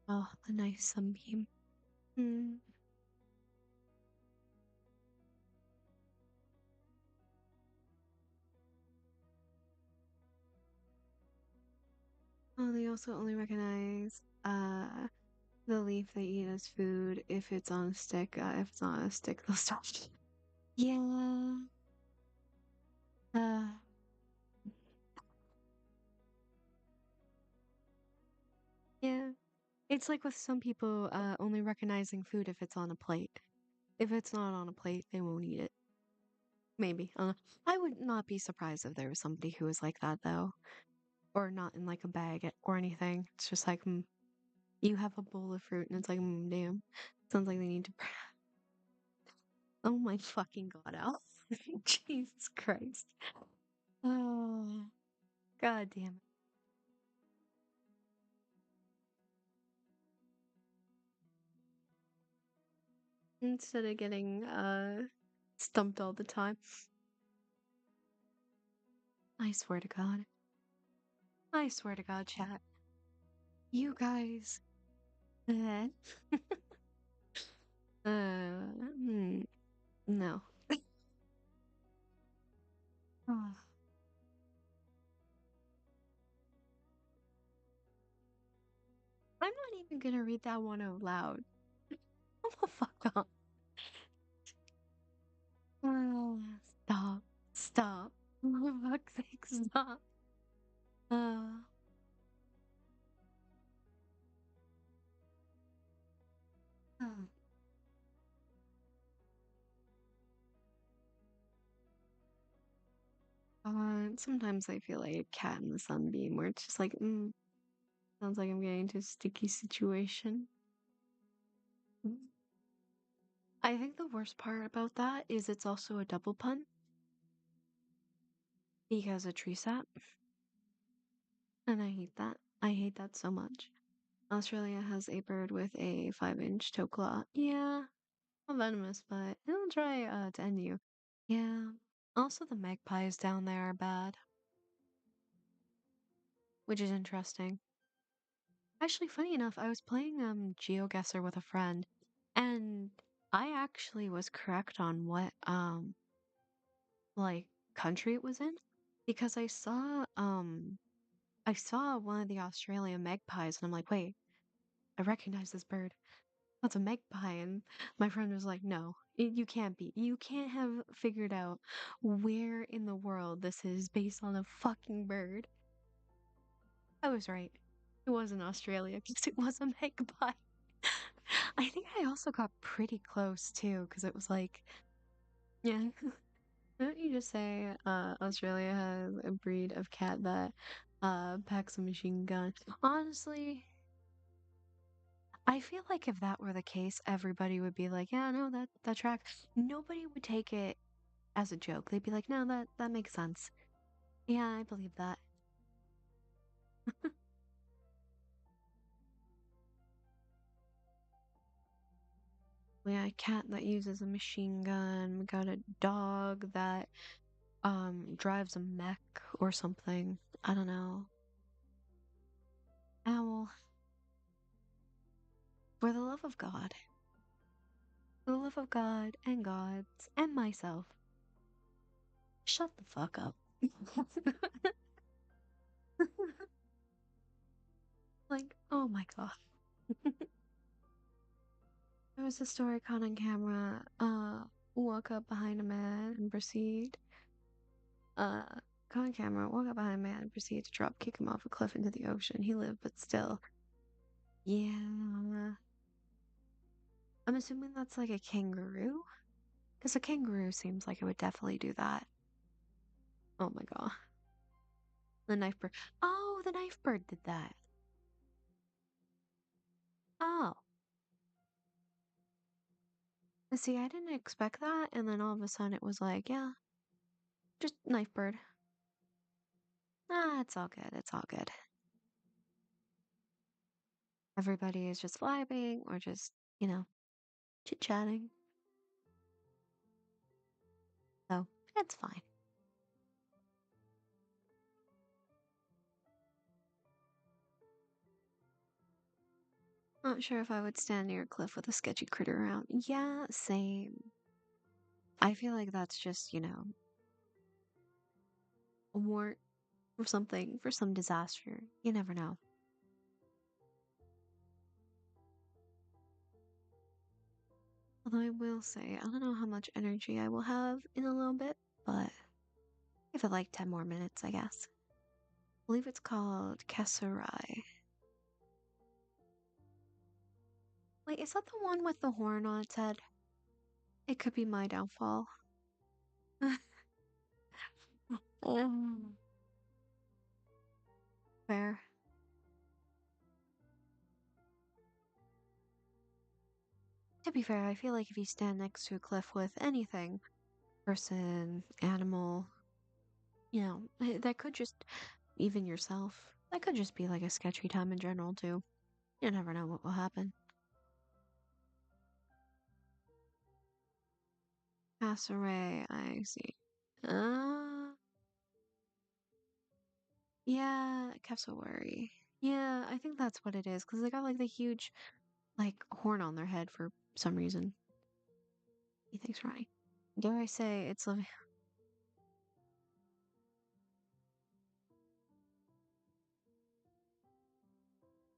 Oh, a nice sunbeam. Hmm. Oh, they also only recognize the leaf they eat as food if it's on a stick. If it's not on a stick, they'll stop. Yeah. Uh, yeah. It's like with some people only recognizing food if it's on a plate. If it's not on a plate, they won't eat it. Maybe. I would not be surprised if there was somebody who was like that though, or not in like a bag or anything. It's just like you have a bowl of fruit and it's like damn. Sounds like they need to. Oh my fucking god, Al! Jesus Christ! Oh, god damn it! Instead of getting stumped all the time, I swear to God, I swear to God, chat, you guys. Uh, mm, no. I'm gonna read that one out loud. Oh, fuck up. Oh, stop. Stop. For fuck's sake, stop. Uh, uh, Sometimes I feel like a cat in the sunbeam where it's just like, sounds like I'm getting into a sticky situation. Mm. I think the worst part about that is it's also a double pun because a tree sap, and I hate that. I hate that so much. Australia has a bird with a 5-inch toe claw. Yeah, not venomous, but it'll try to end you. Yeah. Also, the magpies down there are bad, which is interesting. Actually, funny enough, I was playing GeoGuessr with a friend, and I actually was correct on what like country it was in because I saw one of the Australian magpies and I'm like, wait, I recognize this bird. That's a magpie. And my friend was like, no, you can't be. You can't have figured out where in the world this is based on a fucking bird. I was right. It wasn't Australia because it was a magpie. I think I also got pretty close too because it was like, yeah. Didn't you just say Australia has a breed of cat that packs a machine gun? Honestly, I feel like if that were the case, everybody would be like, yeah, no, that tracks. Nobody would take it as a joke. They'd be like, no, that makes sense. Yeah, I believe that. We got a cat that uses a machine gun. We got a dog that drives a mech or something. I don't know. Owl. For the love of God. For the love of God and gods and myself. Shut the fuck up. Like, oh my god. There was a story caught on camera. Walk up behind a man and proceed. Uh, Caught on camera. Walk up behind a man and proceed to drop kick him off a cliff into the ocean. He lived, but still. Yeah. I'm assuming that's like a kangaroo? Because a kangaroo seems like it would definitely do that. Oh my god. The knife bird. Oh, the knife bird did that. Oh. See, I didn't expect that, and then all of a sudden it was like, yeah, just knife bird. Ah, it's all good. It's all good. Everybody is just vibing or just, chit chatting. So it's fine. Not sure if I would stand near a cliff with a sketchy critter around. Yeah, same. I feel like that's just, a warrant for something, for some disaster. You never know. Although I will say, I don't know how much energy I will have in a little bit, but give it like 10 more minutes, I guess. I believe it's called Kesserai. Wait, is that the one with the horn on its head? It could be my downfall. Um, Fair. To be fair, I feel like if you stand next to a cliff with anything, person, animal, that could just, even yourself, that could just be like a sketchy time in general, too. You never know what will happen. Pass away, I see. Uh, yeah, cassowary. Yeah, I think that's what it is, because they got like the huge, like, horn on their head for some reason. Ethan's right. Dare I say it's a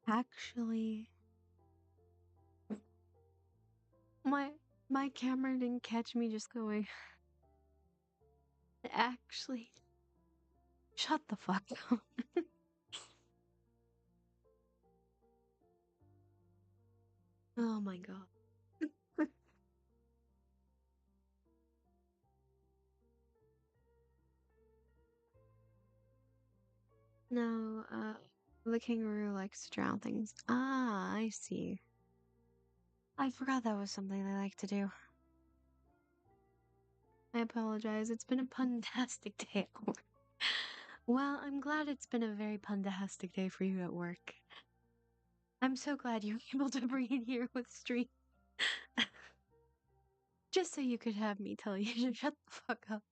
actually. My my camera didn't catch me just going, actually, shut the fuck up. Oh my god. No, the kangaroo likes to drown things. Ah, I see. I forgot that was something they like to do. I apologize. It's been a puntastic day at work. Well, I'm glad it's been a very puntastic day for you at work. I'm so glad you were able to bring it here with stream. Just so you could have me tell you to shut the fuck up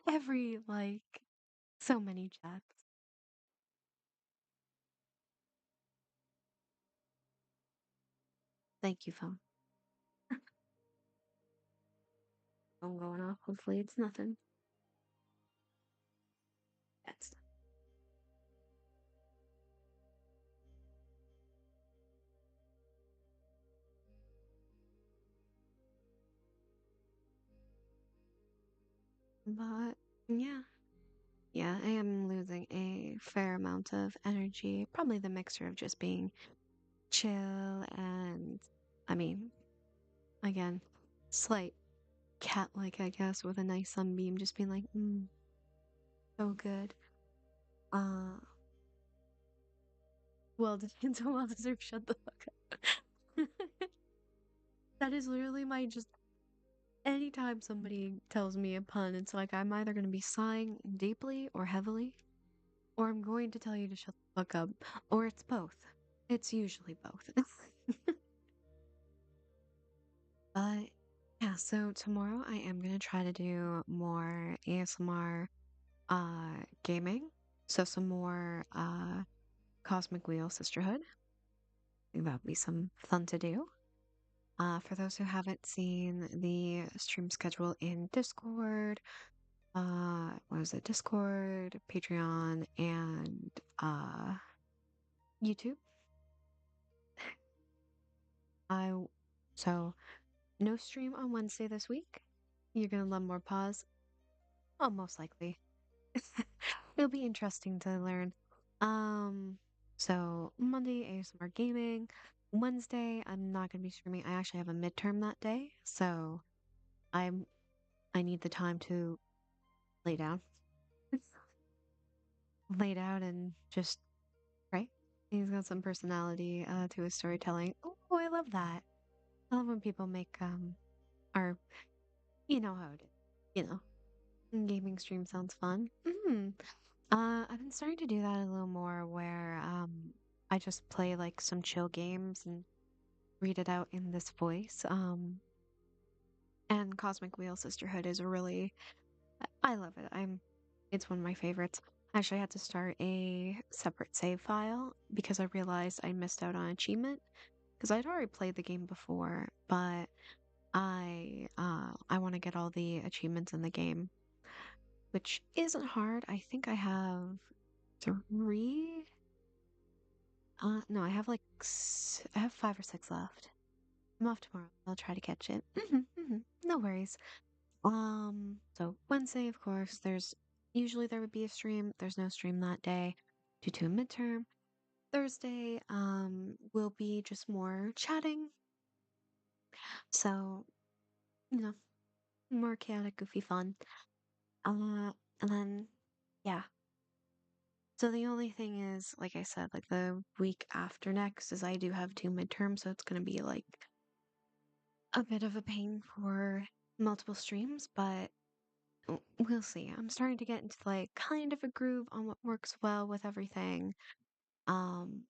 every, like, so many chats. Thank you, phone. Phone going off. Hopefully it's nothing. That's but yeah. Yeah, I am losing a fair amount of energy. Probably the mixture of just being chill and, I mean, again, slight cat-like, I guess, with a nice sunbeam, just being like, so good. Uh, well, so well deserved. Shut the fuck up. That is literally my just. Anytime somebody tells me a pun, it's like I'm either going to be sighing deeply or heavily, or I'm going to tell you to shut the fuck up, or it's both. It's usually both. But yeah, so tomorrow I am gonna try to do more ASMR gaming. So some more Cosmic Wheel Sisterhood. I think that would be some fun to do. For those who haven't seen the stream schedule in Discord, what was it? Discord, Patreon, and YouTube. I so no stream on Wednesday this week. You're gonna love more pause. Oh, most likely. It'll be interesting to learn. Um, so Monday ASMR gaming. Wednesday, I'm not gonna be streaming. I actually have a midterm that day, so I'm I need the time to lay down. Lay down and just right. He's got some personality to his storytelling. Oh, I love that. I love when people make or you know how it is. You know, gaming stream sounds fun. I've been starting to do that a little more where I just play like some chill games and read it out in this voice. And Cosmic Wheel Sisterhood is a really I love it. It's one of my favorites. I actually had to start a separate save file because I realized I missed out on achievement because I'd already played the game before, but I want to get all the achievements in the game, which isn't hard. I think I have three. No, I have I have five or six left. I'm off tomorrow. I'll try to catch it. No worries. So Wednesday, of course, usually there would be a stream. There's no stream that day due to a midterm. Thursday, will be just more chatting. So, you know, more chaotic, goofy fun. And then, yeah. So the only thing is, like I said, like the week after next is I do have two midterms, so it's gonna be like a bit of a pain for multiple streams, but we'll see. I'm starting to get into like kind of a groove on what works well with everything. Um,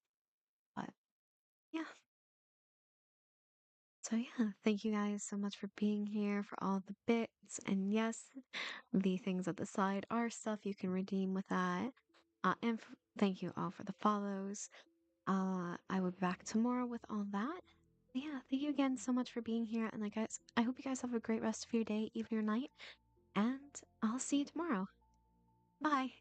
but yeah. So yeah, thank you guys so much for being here for all the bits. And yes, the things at the side are stuff you can redeem with that. Thank you all for the follows. I will be back tomorrow with all that. Yeah, thank you again so much for being here. And like guys, I hope you guys have a great rest of your day, evening, or night. And I'll see you tomorrow. Bye.